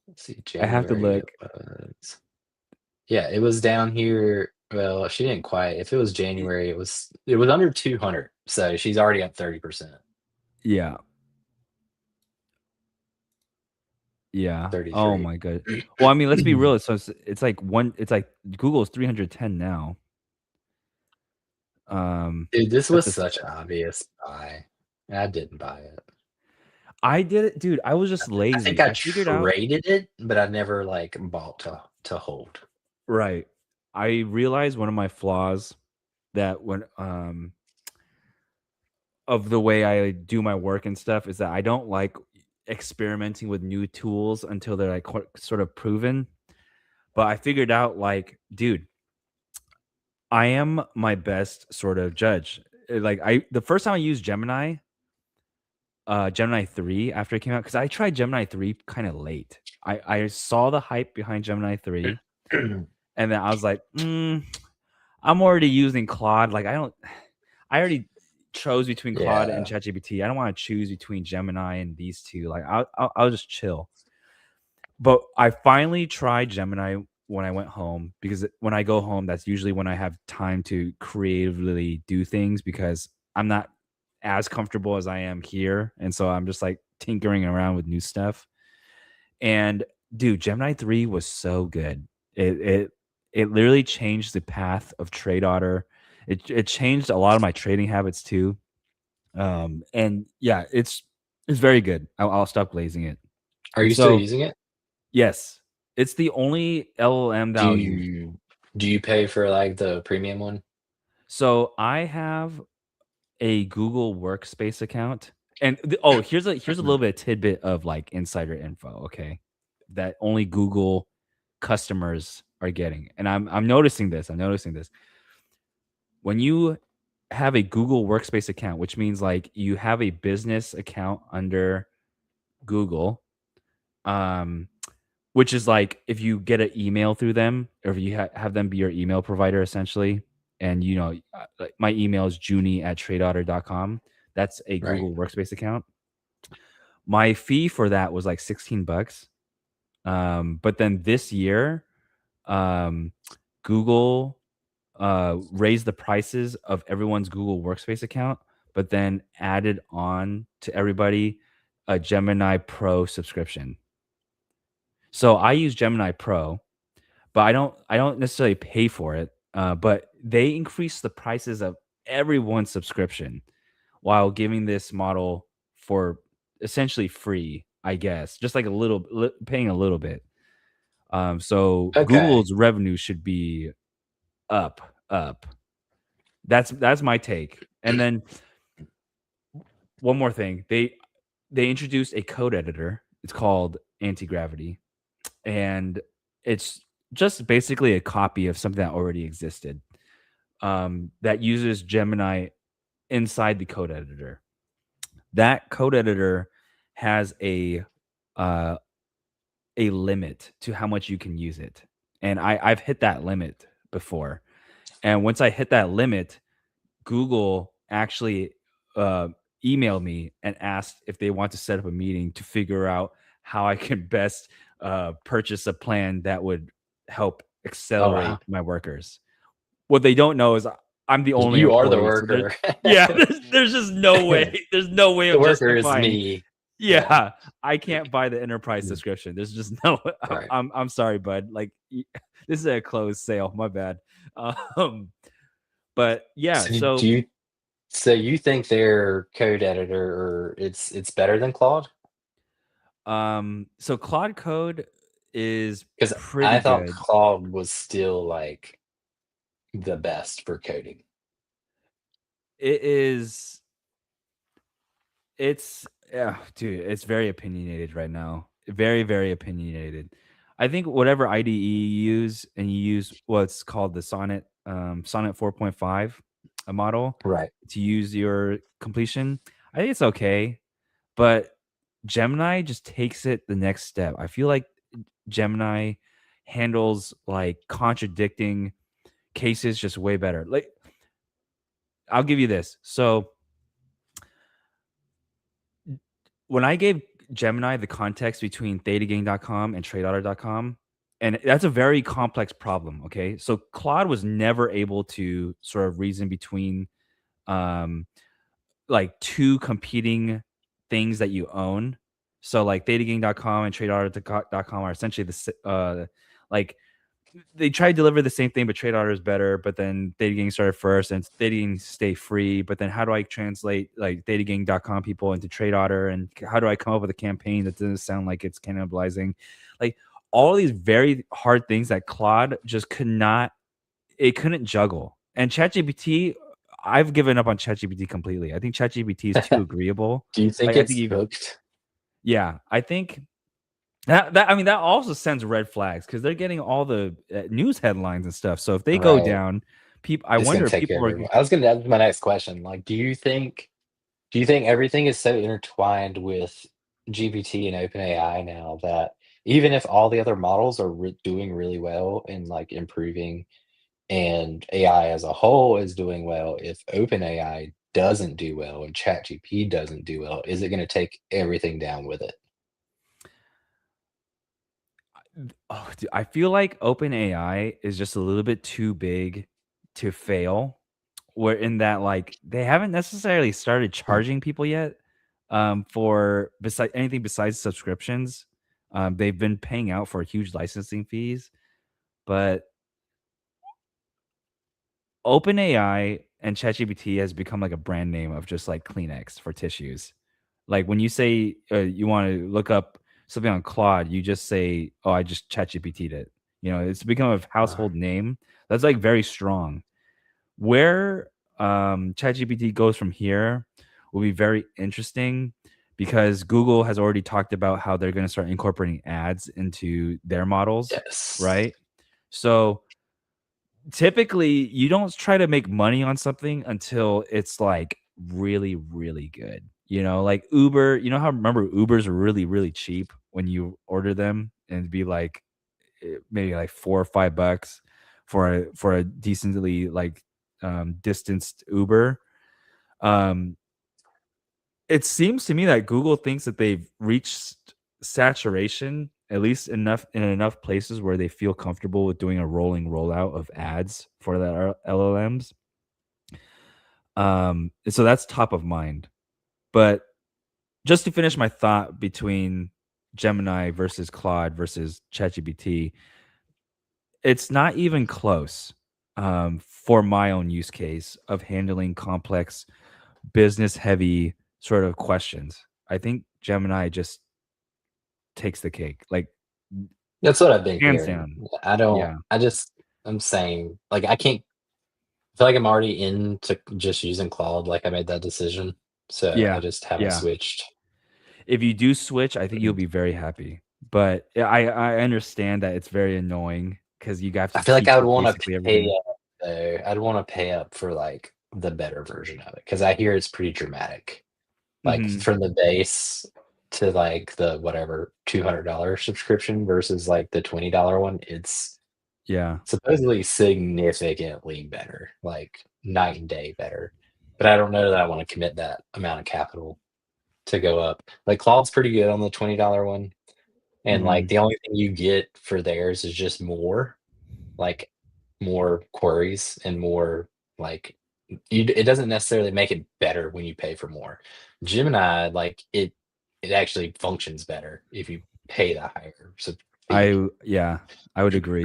S1: let's see,
S2: I have to
S1: January it
S2: look.
S1: was. Yeah, it was down here. Well, she didn't quite. If it was January, it was under 200. So she's already up 30%.
S2: Yeah. Yeah. Oh
S1: 33.
S2: my god. Well, I mean, let's be real. So it's like it's like Google is 310 now.
S1: Dude, this
S2: That's
S1: was
S2: a
S1: such an obvious buy. I didn't buy it.
S2: I did it, dude. I was just
S1: I think
S2: lazy.
S1: I
S2: I figured out
S1: traded it, but I never like bought to hold.
S2: right. I realized one of my flaws that when of the way I do my work and stuff is that I don't like experimenting with new tools until they're like sort of proven. But I figured out like, dude, I am my best sort of judge. Like the first time I used Gemini 3 after it came out, because I tried Gemini 3 kind of late. I saw the hype behind Gemini 3, and then I was like, I'm already using Claude. Like I already chose between Claude and
S1: Yeah.
S2: ChatGPT. I don't want to choose between Gemini and these two. Like I'll just chill. But I finally tried Gemini when I went home, because when I go home, that's usually when I have time to creatively do things, because I'm not as comfortable as I am here. And so I'm just like tinkering around with new stuff. And dude, Gemini 3 was so good. It literally changed the path of Trade Otter. It changed a lot of my trading habits too. And yeah, it's very good. I'll stop glazing it.
S1: Are
S2: And
S1: you still
S2: so
S1: using it?
S2: yes, it's the only LLM that
S1: Do
S2: I'll use.
S1: you do you pay for like the premium one?
S2: So I have a Google Workspace account, and here's a little bit of tidbit of like insider info. Okay, that only Google customers are getting, and I'm noticing this. I'm noticing this when you have a Google Workspace account, which means like you have a business account under Google. Um, which is like if you get an email through them, or if you have them be your email provider essentially, and like my email is Joonie@tradeotter.com. That's a
S1: Right.
S2: Google Workspace account. My fee for that was like $16. But then this year, um, Google raised the prices of everyone's Google Workspace account, but then added on to everybody a Gemini Pro subscription. So I use Gemini Pro, but I don't necessarily pay for it. But they increase the prices of everyone's subscription while giving this model for essentially free, I guess, just like paying a little bit. So
S1: Okay.
S2: Google's revenue should be up. That's my take. And then one more thing, they introduced a code editor. It's called Anti Gravity, and it's just basically a copy of something that already existed, that uses Gemini inside the code editor. That code editor has uh, a limit to how much you can use it, and I've hit that limit before. And once I hit that limit, Google actually uh, emailed me and asked if they want to set up a meeting to figure out how I can best purchase a plan that would help
S1: Oh
S2: accelerate
S1: wow,
S2: my workers. What they don't know is I'm the only
S1: you are the
S2: employee, so there's
S1: worker.
S2: yeah, there's just no way. There's no way
S1: The
S2: of
S1: worker is
S2: justifying.
S1: me. Yeah,
S2: Yeah, I can't buy the enterprise
S1: mm,
S2: subscription. There's just no.
S1: right.
S2: I'm sorry, bud. Like this is a closed sale. My bad. Um, but yeah,
S1: So do
S2: so
S1: you so you think their code editor or it's better than Claude?
S2: so Claude Code is
S1: Because I
S2: pretty
S1: thought
S2: good.
S1: Claude was still like the best for coding.
S2: It is. It's yeah, dude. It's very opinionated right now. Very, very opinionated. I think whatever IDE you use, and you use what's called the Sonnet 4.5, a model
S1: Right.
S2: to use your completion. I think it's okay, but Gemini just takes it the next step. I feel like Gemini handles like contradicting cases just way better. Like I'll give you this. So when I gave Gemini the context between thetagang.com and tradeotter.com, and that's a very complex problem. Okay. So Claude was never able to sort of reason between um like two competing things that you own. So like thetagang.com and tradeotter.com are essentially like they tried to deliver the same thing, but Trade Otter is better. But then Data Gang started first, and Data Gang stay free. But then how do I translate like DataGang.com people into Trade Otter, and how do I come up with a campaign that doesn't sound like it's cannibalizing? Like all these very hard things that Claude just could not, it couldn't juggle. And ChatGPT, I've given up on ChatGPT completely. I think ChatGPT is too agreeable.
S1: Do you think
S2: Like I think
S1: it's
S2: you,
S1: hooked?
S2: yeah, I think I mean, that also sends red flags because they're getting all the news headlines and stuff. So if they go
S1: Right.
S2: down, I
S1: It's gonna
S2: wonder if
S1: take
S2: people are.
S1: over. I was gonna That was my next question. Like, do you think everything is so intertwined with GPT and OpenAI now that even if all the other models are doing really well and like improving, and AI as a whole is doing well, if OpenAI doesn't do well and ChatGPT doesn't do well, is it going to take everything down with it?
S2: Oh, dude, I feel like OpenAI is just a little bit too big to fail. Where in that, like, they haven't necessarily started
S1: Mm.
S2: charging people yet, for beside anything besides subscriptions. They've been paying out for huge licensing fees, but OpenAI and ChatGPT has become like a brand name of just like Kleenex for tissues. Like when you say you want to look up something on Claude, you just say, "Oh, I just ChatGPT'd it." You know, it's become a
S1: Uh,
S2: household name. That's like very strong. Where ChatGPT goes from here will be very interesting because Google has already talked about how they're going to start incorporating ads into their models,
S1: yes.
S2: right? So typically you don't try to make money on something until it's like really really good, like Uber. Remember Ubers are really really cheap when you order them, and it'd be like maybe like $4 or $5 for a decently like distanced Uber. um it seems to me that Google thinks that they've reached saturation, at least enough places where they feel comfortable with doing a rolling rollout of ads for their LLMs. So that's top of mind. But just to finish my thought between Gemini versus Claude versus ChatGPT, it's not even close, for my own use case of handling complex business heavy sort of questions. I think Gemini just takes the cake, like,
S1: That's what I've been
S2: hands
S1: hearing.
S2: down.
S1: I don't,
S2: Yeah.
S1: I just, I'm saying, like, I can't, I feel like I'm already into just using Claude. Like, I made that decision. So I
S2: Yeah.
S1: just haven't
S2: Yeah.
S1: switched.
S2: If you do switch, I think you'll be very happy. But I understand that it's very annoying because you have
S1: I
S2: to
S1: feel like I
S2: teach
S1: would
S2: it
S1: want to
S2: basically
S1: pay
S2: everything.
S1: up though. I'd want to pay up for like the better version of it because I hear it's pretty dramatic. Like
S2: Mhm.
S1: from the base to like the whatever $200 subscription versus like the $20 one, it's
S2: Yeah.
S1: supposedly significantly better, like night and day better. But I don't know that I want to commit that amount of capital to go up. Like Claude's pretty good on the $20 one, and like
S2: Mhm.
S1: the only thing you get for theirs is just more, like more queries and more like it doesn't necessarily make it better when you pay for more. Gemini, like it actually functions better if you pay the higher fee.
S2: Yeah, I would agree.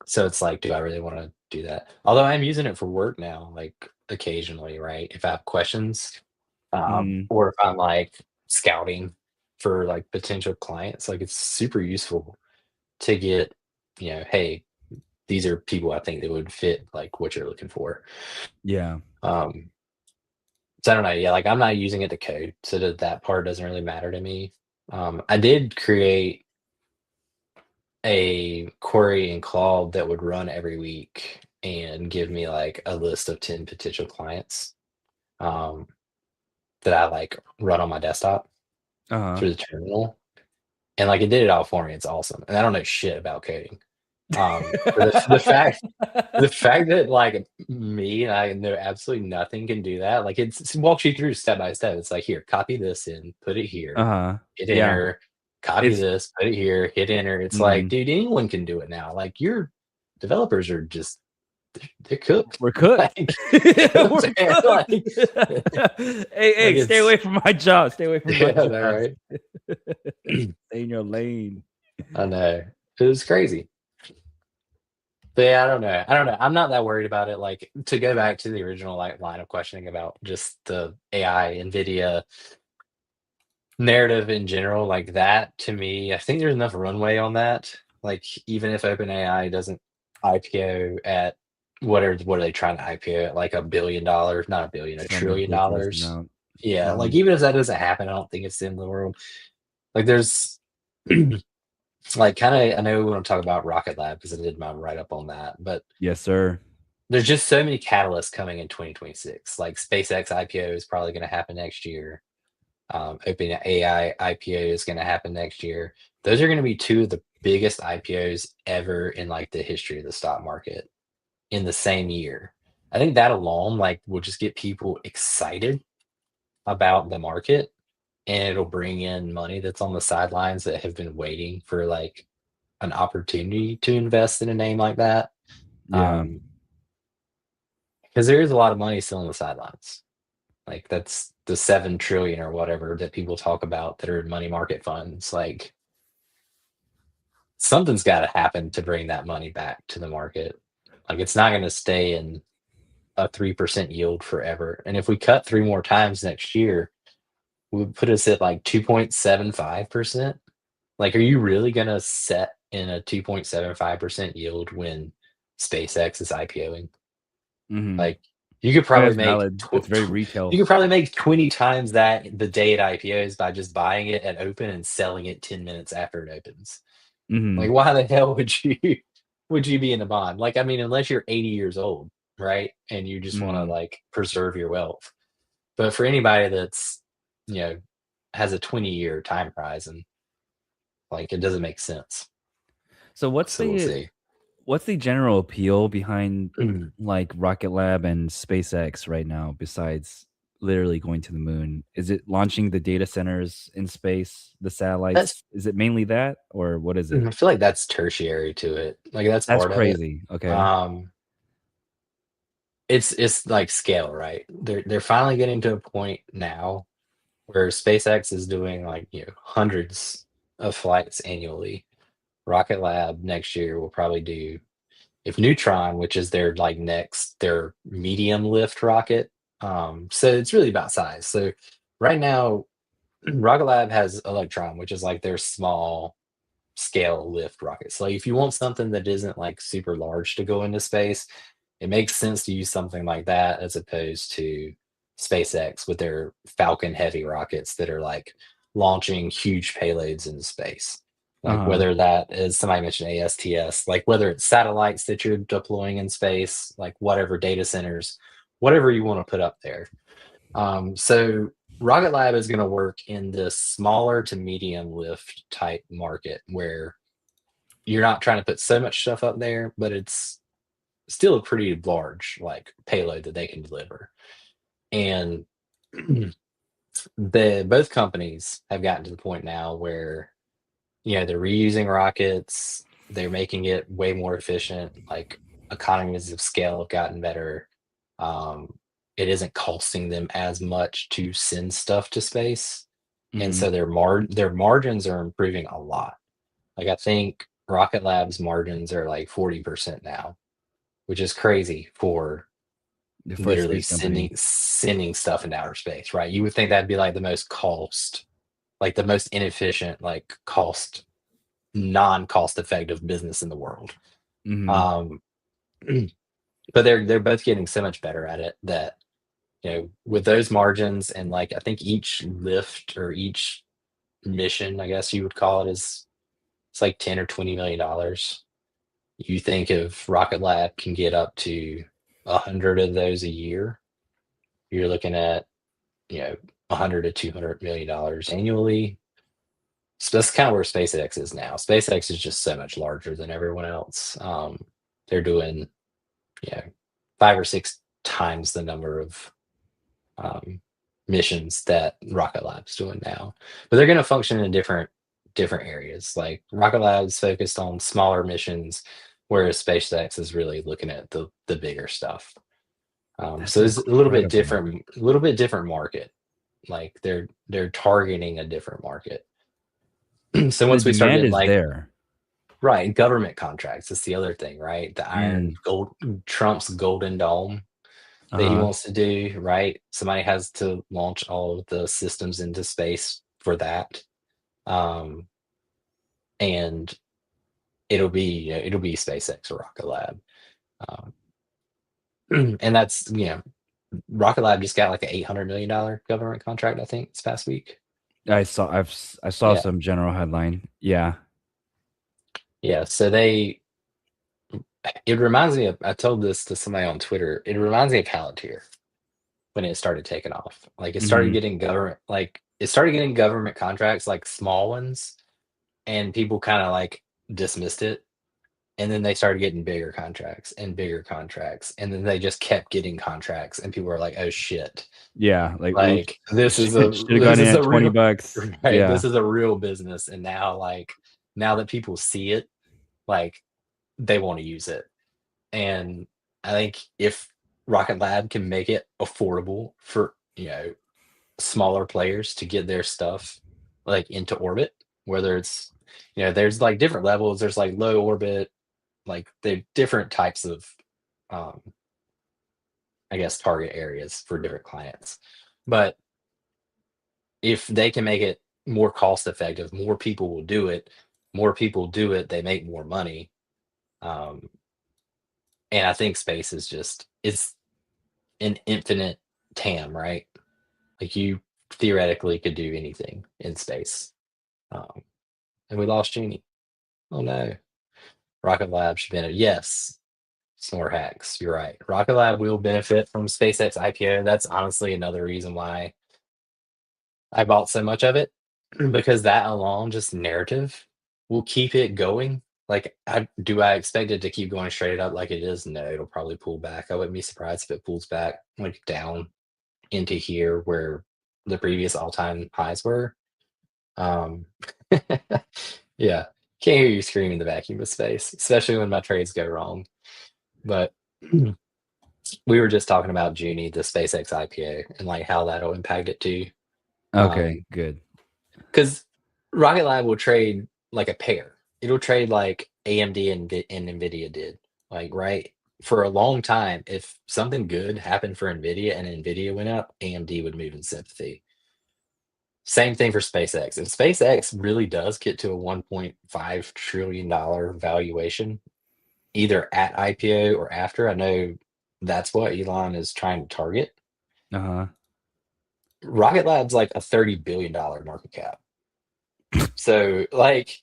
S1: So it's like, do I really want to do that? Although I'm using it for work now, like occasionally, right? If I have questions,
S2: Mhm.
S1: or if I'm like scouting for like potential clients, like it's super useful to get, hey, these are people I think that would fit like what you're looking for.
S2: Yeah.
S1: Um, so I don't know. Yeah, like I'm not using it to code, so that part doesn't really matter to me. I did create a query in Claude that would run every week and give me like a list of 10 potential clients, um, that I like run on my desktop
S2: Uh-huh.
S1: through the terminal. And like it did it all for me. It's awesome. And I don't know shit about coding. But the fact that like me and I know absolutely nothing can do that, like it walks you through step by step. It's like, here, copy this in, put it here,
S2: Uh-huh.
S1: hit
S2: Yeah.
S1: enter, copy
S2: It's
S1: this, put it here, hit enter. It's like,
S2: mhm.
S1: dude, anyone can do it now. Like your developers are just they're cooked.
S2: We're cooked.
S1: Like they're cooked,
S2: We're
S1: man.
S2: cooked.
S1: Like
S2: Hey,
S1: like
S2: stay away
S1: it's
S2: from my job. Stay away from my
S1: yeah, I know,
S2: job.
S1: right?
S2: Stay in your lane.
S1: I know. It was crazy. But yeah, I don't know. I don't know. I'm not that worried about it. Like to go back to the original like line of questioning about just the AI, NVIDIA narrative in general, like that to me, I think there's enough runway on that. Like even if OpenAI doesn't IPO at what are they trying to IPO at like $1 billion, not a billion, a
S2: Some
S1: trillion
S2: ridiculous
S1: dollars.
S2: amount.
S1: Yeah, like
S2: Mhm.
S1: even if that doesn't happen, I don't think it's the end of the world. Like there's like kind of I know we want to talk about Rocket Lab because I did my write up on that, but
S2: Yes, sir.
S1: there's just so many catalysts coming in 2026. Like SpaceX IPO is probably going to happen next year. OpenAI IPO is going to happen next year. Those are going to be two of the biggest IPOs ever in like the history of the stock market in the same year. I think that alone like will just get people excited about the market, and it'll bring in money that's on the sidelines that have been waiting for like an opportunity to invest in a name like that.
S2: Yeah.
S1: Um, because there is a lot of money still on the sidelines. Like that's the 7 trillion or whatever that people talk about that are in money market funds. Like something's got to happen to bring that money back to the market. Like it's not going to stay in a 3% yield forever. And if we cut three more times next year, we would put us at like 2.75%. Like, are you really going to set in a 2.75% yield when SpaceX is IPOing?
S2: Mhm.
S1: Like you could
S2: And
S1: probably
S2: that's
S1: make
S2: valid. That's very retail.
S1: 20 times that the day it IPOs by just buying it at open and selling it 10 minutes after it opens. Like
S2: Mhm.
S1: why the hell would you be in a bond? Like I mean unless you're 80 years old, right? And you just want to
S2: Mhm.
S1: like preserve your wealth. But for anybody that's, you know, has a 20-year time horizon, like it doesn't make sense.
S2: So
S1: So we'll see.
S2: what's the general appeal behind like Rocket Lab and SpaceX right now besides literally going to the moon? Is it launching the data centers in space, the
S1: That's
S2: satellites? Is it mainly that or what is it?
S1: I feel like that's tertiary to it. Like that's
S2: That's
S1: part of it.
S2: crazy. Okay.
S1: Um it's like scale, right? They're finally getting to a point now where SpaceX is doing like, hundreds of flights annually. Rocket Lab next year will probably do, if Neutron, which is their like next their medium lift rocket. So it's really about size. So right now Rocket Lab has Electron, which is like their small scale lift rocket. So like, if you want something that isn't like super large to go into space, it makes sense to use something like that as opposed to SpaceX with their Falcon Heavy rockets that are like launching huge payloads into space. Like
S2: Uh-huh.
S1: whether that is somebody mentioned ASTS, like whether it's satellites that you're deploying in space, like whatever data centers, whatever you want to put up there. So Rocket Lab is going to work in this smaller to medium lift type market where you're not trying to put so much stuff up there, but it's still a pretty large like payload that they can deliver. And the both companies have gotten to the point now where they're reusing rockets, they're making it way more efficient, like economies of scale have gotten better. um, it isn't costing them as much to send stuff to space, and
S2: Mhm.
S1: so their margins are improving a lot. Like I think Rocket Lab's margins are like 40% now, which is crazy for
S2: For a
S1: literally
S2: space company.
S1: sending stuff into outer space, right? You would think that'd be like the most cost, like the most inefficient, like non-cost effective business in the world.
S2: Mhm.
S1: Um, but they're both getting so much better at it that with those margins, and like I think each lift or each mission, I guess you would call it, is it's like $10 or $20 million. You think if Rocket Lab can get up to 100 of those a year, you're looking at 100 to $200 million annually. So that's kind of where SpaceX is now. SpaceX is just so much larger than everyone else. They're doing, you know, 5 or 6 times the number of um, missions that Rocket Lab's doing now. But they're going to function in different areas. Like Rocket Lab's focused on smaller missions, whereas SpaceX is really looking at the bigger stuff.
S2: That's
S1: So it's
S2: incredible.
S1: a little bit different market. Like they're targeting a different market. So
S2: The
S1: once we start
S2: demand
S1: getting
S2: is
S1: like
S2: there.
S1: right government contracts, that's the other thing, right? The iron
S2: Mm.
S1: gold, Trump's golden dome that he
S2: Uh-huh.
S1: wants to do, right? Somebody has to launch all of the systems into space for that. Um, and it'll be SpaceX or Rocket Lab. Um, and that's Rocket Lab just got like an $800 million government contract, I think, this past week.
S2: I saw
S1: Yeah,
S2: some general headline. Yeah.
S1: yeah. So it reminds me of, I told this to somebody on Twitter. It reminds me of Palantir when it started taking off. Like
S2: Mhm.
S1: it started getting government contracts, like small ones, and people kind of like dismissed it. And then they started getting bigger contracts and bigger contracts, and then they just kept getting contracts, and people were like, "Oh shit!
S2: Yeah, like, oops.
S1: Like this is a
S2: Should have gone in at
S1: real
S2: $20.
S1: right.
S2: Yeah.
S1: This is a real business." And now, like now that people see it, like they want to use it. And I think if Rocket Lab can make it affordable for smaller players to get their stuff like into orbit, whether it's there's like different levels. There's like low orbit, like they're different types of um I guess target areas for different clients. But if they can make it more cost effective, more people will do it. More people do it, they make more money. Um, and I think space is just it's an infinite TAM, right? Like you theoretically could do anything in space. Um, and we lost Joonie. Oh no. Rocket Lab should benefit. Yes, Snore hacks. You're right. Rocket Lab will benefit from SpaceX IPO. That's honestly another reason why I bought so much of it, because that alone, just narrative, will keep it going. Like, I expect it to keep going straight up like it is? No, it'll probably pull back. I wouldn't be surprised if it pulls back like down into here where the previous all-time highs were. Um, yeah, can't hear you scream in the vacuum of space, especially when my trades go wrong. But we were just talking about Junie, the SpaceX IPO, and like how that'll impact it too.
S2: Okay,
S1: Um,
S2: good.
S1: because Rocket Lab will trade like a pair. It'll trade like AMD and Nvidia did. Like right for a long time, if something good happened for Nvidia and Nvidia went up, AMD would move in sympathy. Same thing for SpaceX. If SpaceX really does get to a $1.5 trillion valuation, either at IPO or after, I know that's what Elon is trying to target.
S2: Uh-huh.
S1: Rocket Lab's like a $30 billion market cap. So like,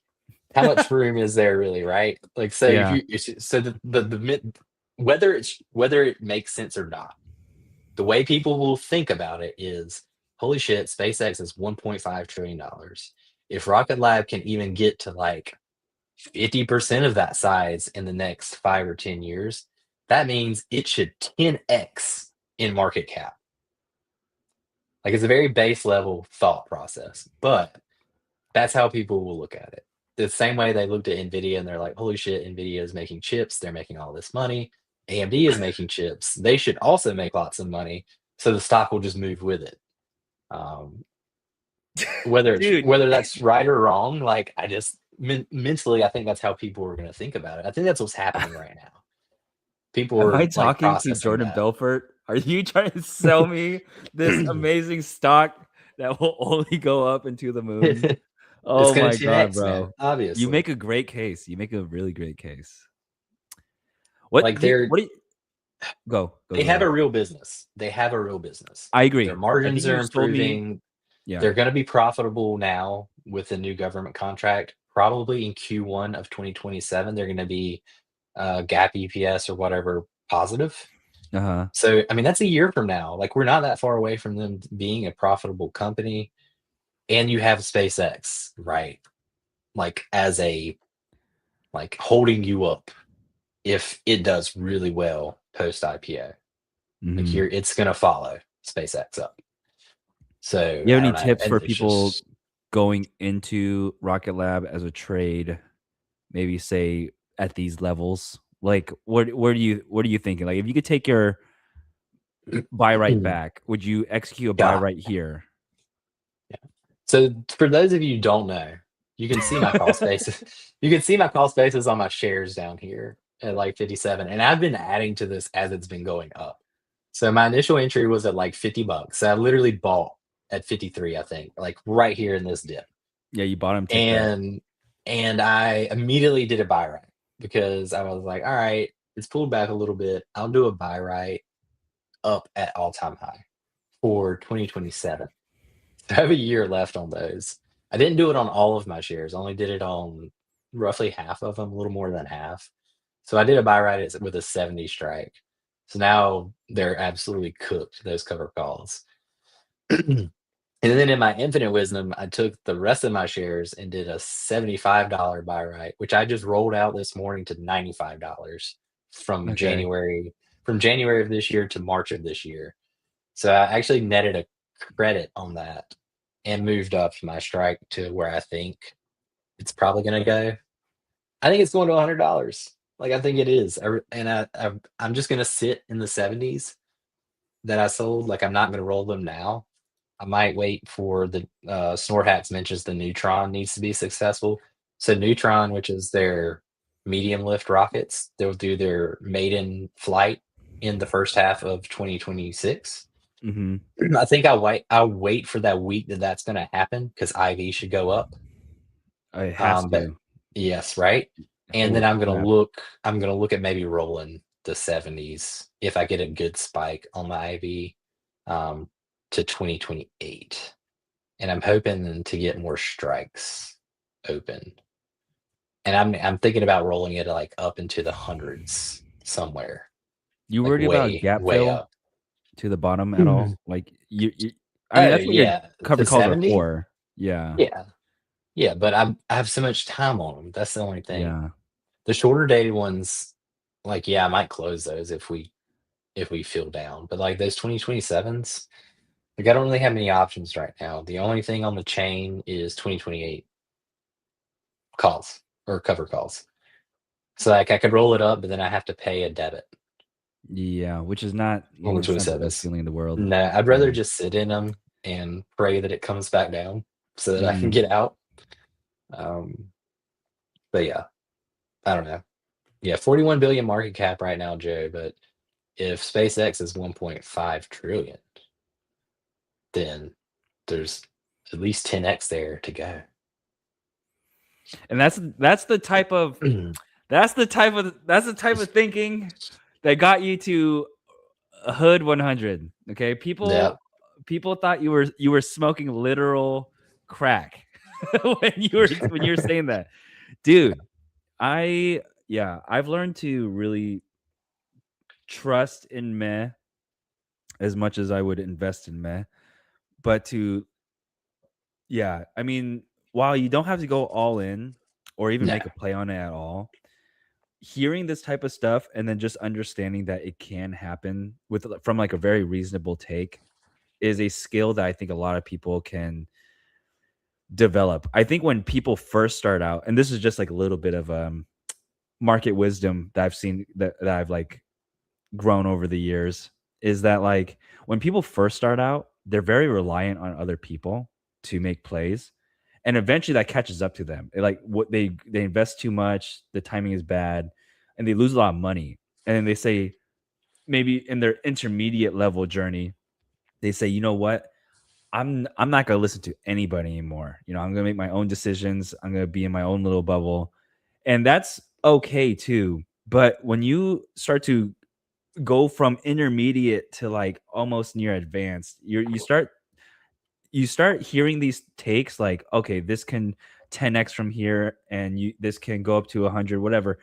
S1: how much room is there really, right? Like, so if
S2: Yeah.
S1: you so whether it makes sense or not, the way people will think about it is, holy shit, SpaceX is $1.5 trillion. If Rocket Lab can even get to like 50% of that size in the next 5 or 10 years, that means it should 10x in market cap. Like, it's a very base level thought process, but that's how people will look at it. The same way they looked at Nvidia and they're like, holy shit, Nvidia is making chips. They're making all this money. AMD is making chips. They should also make lots of money. So the stock will just move with it. Um,
S2: Dude,
S1: whether that's right or wrong, like I just mentally, I think that's how people are going to think about it. I think that's what's happening right now. People
S2: am I
S1: are like
S2: talking to
S1: processing
S2: Jordan
S1: that.
S2: Belfort? Are you trying to sell me this amazing stock that will only go up into the moon?
S1: It's
S2: Oh
S1: going
S2: my
S1: to
S2: god,
S1: 10x, man.
S2: bro. You
S1: Obviously,
S2: make a great case. You make a really great case. What
S1: like
S2: do you, what do you, go
S1: they
S2: go
S1: have
S2: go.
S1: a real business. They have a real business.
S2: I
S1: Their
S2: agree. I
S1: margins
S2: think
S1: are
S2: you told me.
S1: improving.
S2: Yeah.
S1: They're going to be profitable now with the new government contract. Probably in Q1 of 2027, they're going to be gap EPS or whatever positive.
S2: Uh-huh.
S1: So, I mean, that's a year from now. Like, we're not that far away from them being a profitable company. And you have SpaceX, right? Like, as a, like, holding you up if it does really well post IPO. Like,
S2: Mhm.
S1: here, it's going to follow SpaceX up. So,
S2: You have
S1: I
S2: any
S1: don't know.
S2: tips
S1: And
S2: for
S1: it's
S2: people
S1: just,
S2: going into Rocket Lab as a trade? Maybe say at these levels. Like, what are you thinking? Like, if you could take your buy right back, would you execute a buy
S1: God.
S2: right here?
S1: Yeah. So for those of you who don't know, you can see my cost basis. You can see my cost basis on my shares down here at like 57. And I've been adding to this as it's been going up. So my initial entry was at like $50. So I literally bought at 53, I think, like right here in this dip.
S2: Yeah, you bottom ticked up.
S1: And I immediately did a buy right because I was like, all right, it's pulled back a little bit. I'll do a buy right up at all-time high for 2027. I have a year left on those. I didn't do it on all of my shares. I only did it on roughly half of them, a little more than half. So I did a buy right with a 70 strike. So now they're absolutely cooked, those cover calls. And then in my infinite wisdom, I took the rest of my shares and did a $75 buy right, which I just rolled out this morning to $95 from
S2: Okay.
S1: January of this year to March of this year. So I actually netted a credit on that and moved up my strike to where I think it's probably going to go. I think it's going to $100. Like, I think it is. I'm just going to sit in the 70s that I sold. Like, I'm not going to roll them now. I might wait for the Snorhax mentions the Neutron needs to be successful. So Neutron, which is their medium lift rockets, they'll do their maiden flight in the first half of 2026.
S2: Mhm.
S1: I think I'll wait for that week that's going to happen because IV should go up.
S2: It has
S1: But
S2: to.
S1: yes, right. And then
S2: Holy crap.
S1: I'm gonna look at maybe rolling the 70s if I get a good spike on the IV to 2028. And I'm hoping to get more strikes open. And I'm thinking about rolling it like up into the hundreds somewhere,
S2: You
S1: like
S2: worried about gap
S1: way
S2: fill
S1: up.
S2: to the bottom at
S1: Mhm.
S2: all? Like you I mean,
S1: Oh
S2: that's what your
S1: yeah,
S2: cover
S1: to
S2: calls are
S1: 70.
S2: for. Yeah.
S1: Yeah, yeah, but I have so much time on them. That's the only thing.
S2: Yeah.
S1: The shorter dated ones, like, yeah, I might close those if we feel down. But like those 2027s, like I don't really have many options right now. The only thing on the chain is 2028 calls or cover calls. So like I could roll it up, but then I have to pay a debit
S2: Yeah, which is not,
S1: on the
S2: it's not the best
S1: 27s.
S2: feeling in the world.
S1: No, I'd
S2: Yeah.
S1: rather just sit in them and pray that it comes back down so that I can
S2: Mhm.
S1: get out. Um, but yeah, I don't know. Yeah, 41 billion market cap right now, Joe. But if SpaceX is 1.5 trillion, then there's at least 10x there to go.
S2: And that's the type of that's the type of thinking that got you to a hood 100. Okay,
S1: Yeah.
S2: people thought you were smoking literal crack. when you're saying that, dude. I've learned to really trust in meh as much as I would invest in meh, but to I mean, while you don't have to go all in or even
S1: No,
S2: make a play on it at all, hearing this type of stuff and then just understanding that it can happen with from like a very reasonable take is a skill that I think a lot of people can develop. I think when people first start out, and this is just like a little bit of market wisdom that I've seen that I've like grown over the years, is that like when people first start out, they're very reliant on other people to make plays. And eventually that catches up to them. Like what they invest too much, the timing is bad, and they lose a lot of money. And then they say maybe in their intermediate level journey, they say, you know what? I'm not gonna listen to anybody anymore. You know, I'm gonna make my own decisions. I'm gonna be in my own little bubble. And that's okay too. But when you start to go from intermediate to like almost near advanced, you start hearing these takes like, okay, this can 10x from here, and this can go up to 100, whatever.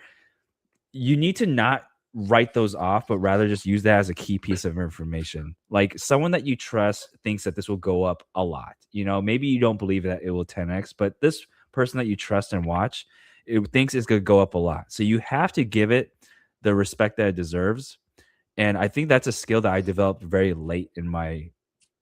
S2: You need to not write those off, but rather just use that as a key piece of information. Like someone that you trust thinks that this will go up a lot. You know, maybe you don't believe that it will 10x, but this person that you trust and watch, it thinks it's going to go up a lot. So you have to give it the respect that it deserves. And I think that's a skill that I developed very late in my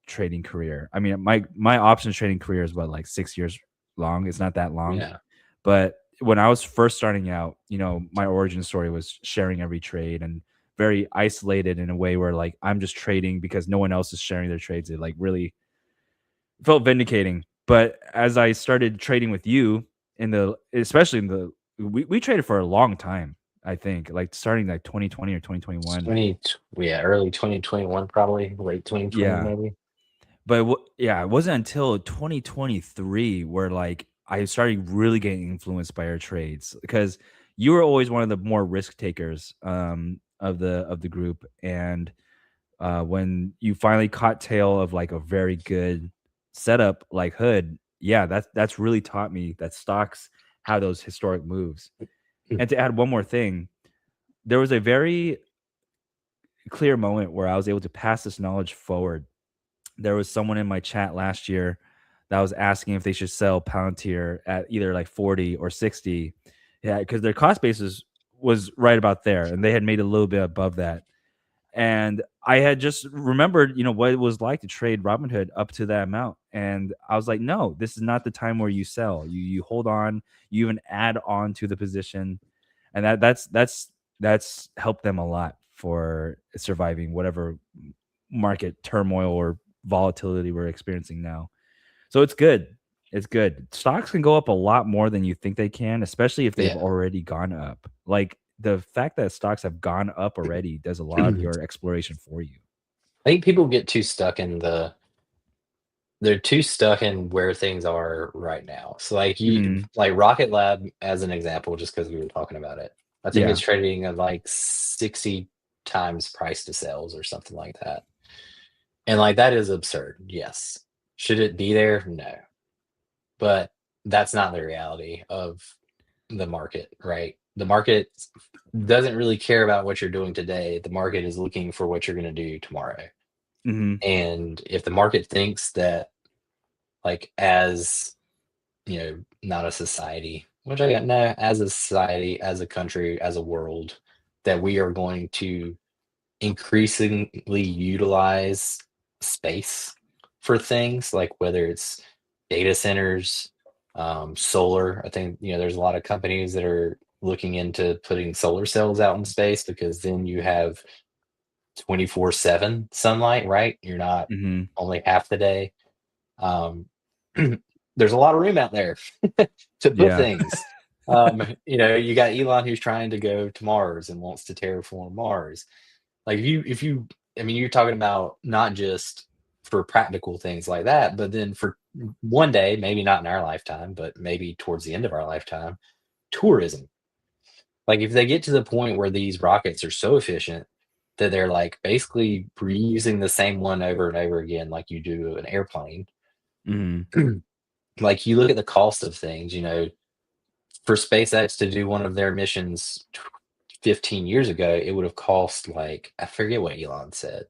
S2: trading career. I mean, my options trading career is what, like 6 years long. It's not that long,
S1: yeah,
S2: but when I was first starting out, you know, my origin story was sharing every trade and very isolated in a way where like I'm just trading because no one else is sharing their trades. It like really felt vindicating. But as I started trading with you especially in the, we traded for a long time. I think like starting like 2020 or 2021.
S1: 20, yeah, early 2021, probably late 2020,
S2: Yeah.
S1: maybe.
S2: But it wasn't until 2023 where like I started really getting influenced by our trades, because you were always one of the more risk takers of the group. And when you finally caught tail of like a very good setup like Hood, yeah, that's really taught me that stocks have those historic moves. And to add one more thing, there was a very clear moment where I was able to pass this knowledge forward. There was someone in my chat last year that was asking if they should sell Palantir at either like 40 or 60. Yeah, because their cost basis was right about there, and they had made a little bit above that. And I had just remembered, you know, what it was like to trade Robinhood up to that amount. And I was like, no, this is not the time where you sell. You hold on, you even add on to the position. And that's helped them a lot for surviving whatever market turmoil or volatility we're experiencing now. So it's good. It's good. Stocks can go up a lot more than you think they can, especially if they've
S1: Yeah,
S2: already gone up. Like the fact that stocks have gone up already does a lot of
S1: I
S2: your exploration for you.
S1: think people get too stuck in they're too stuck in where things are right now. So like
S2: Mhm.
S1: like Rocket Lab as an example, just because we were talking about it, I think it's
S2: Yeah.
S1: trading at like 60 times price to sales or something like that. And like that is absurd. Yes. Should it be there? No. But that's not the reality of the market, right? The market doesn't really care about what you're doing today. The market is looking for what you're going to do tomorrow.
S2: Mhm.
S1: And if the market thinks that, like, as not a society, which I got no, as a society, as a country, as a world, that we are going to increasingly utilize space for things like whether it's data centers, solar. I think there's a lot of companies that are looking into putting solar cells out in space because then you have 24/7 sunlight, right? You're not
S2: Mhm.
S1: only half the day. Um, there's a lot of room out there to put
S2: Yeah.
S1: things. You got Elon who's trying to go to Mars and wants to terraform Mars. Like if you I mean, you're talking about not just for practical things like that, but then for one day, maybe not in our lifetime, but maybe towards the end of our lifetime, tourism. Like if they get to the point where these rockets are so efficient that they're like basically reusing the same one over and over again, like you do an airplane,
S2: Mhm.
S1: like you look at the cost of things, for SpaceX to do one of their missions 15 years ago, it would have cost like, I forget what Elon said,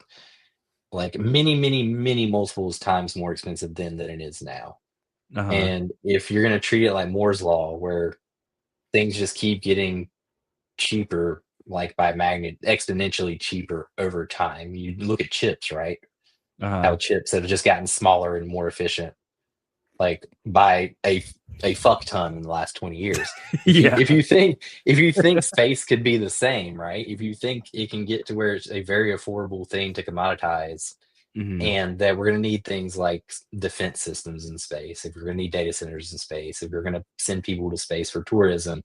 S1: like many, many, many multiples times more expensive then than it is now.
S2: Uh-huh.
S1: And if you're going to treat it like Moore's Law, where things just keep getting cheaper, like by magnet, exponentially cheaper over time, you look at chips, right? How
S2: Uh-huh.
S1: chips have just gotten smaller and more efficient, like by a fuck ton in the last 20 years. If you
S2: Yeah.
S1: if you think if you think space could be the same, right? If you think it can get to where it's a very affordable thing to commoditize,
S2: Mhm.
S1: and that we're going to need things like defense systems in space, if we're going to need data centers in space, if we're going to send people to space for tourism,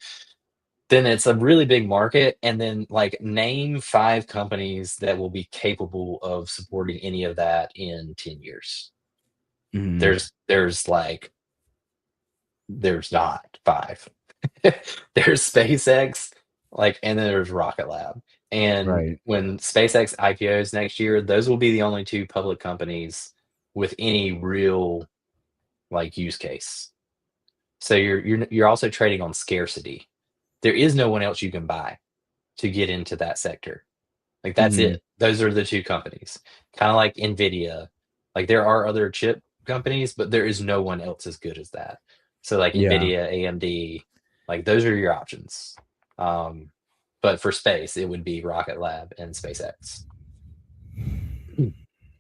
S1: then it's a really big market. And then, like, name 5 companies that will be capable of supporting any of that in 10 years.
S2: Mhm.
S1: There's not 5. There's SpaceX, like, and then there's Rocket Lab. And
S2: Right.
S1: when SpaceX IPOs next year, those will be the only 2 public companies with any real, like, use case. So you're also trading on scarcity. There is no one else you can buy to get into that sector. Like, that's
S2: Mhm.
S1: it. Those are the 2 companies. Kinda like NVIDIA. Like, there are other chip companies, but there is no one else as good as that. So, like,
S2: Yeah.
S1: NVIDIA, AMD, like, those are your options. Um, but for space, it would be Rocket Lab and SpaceX.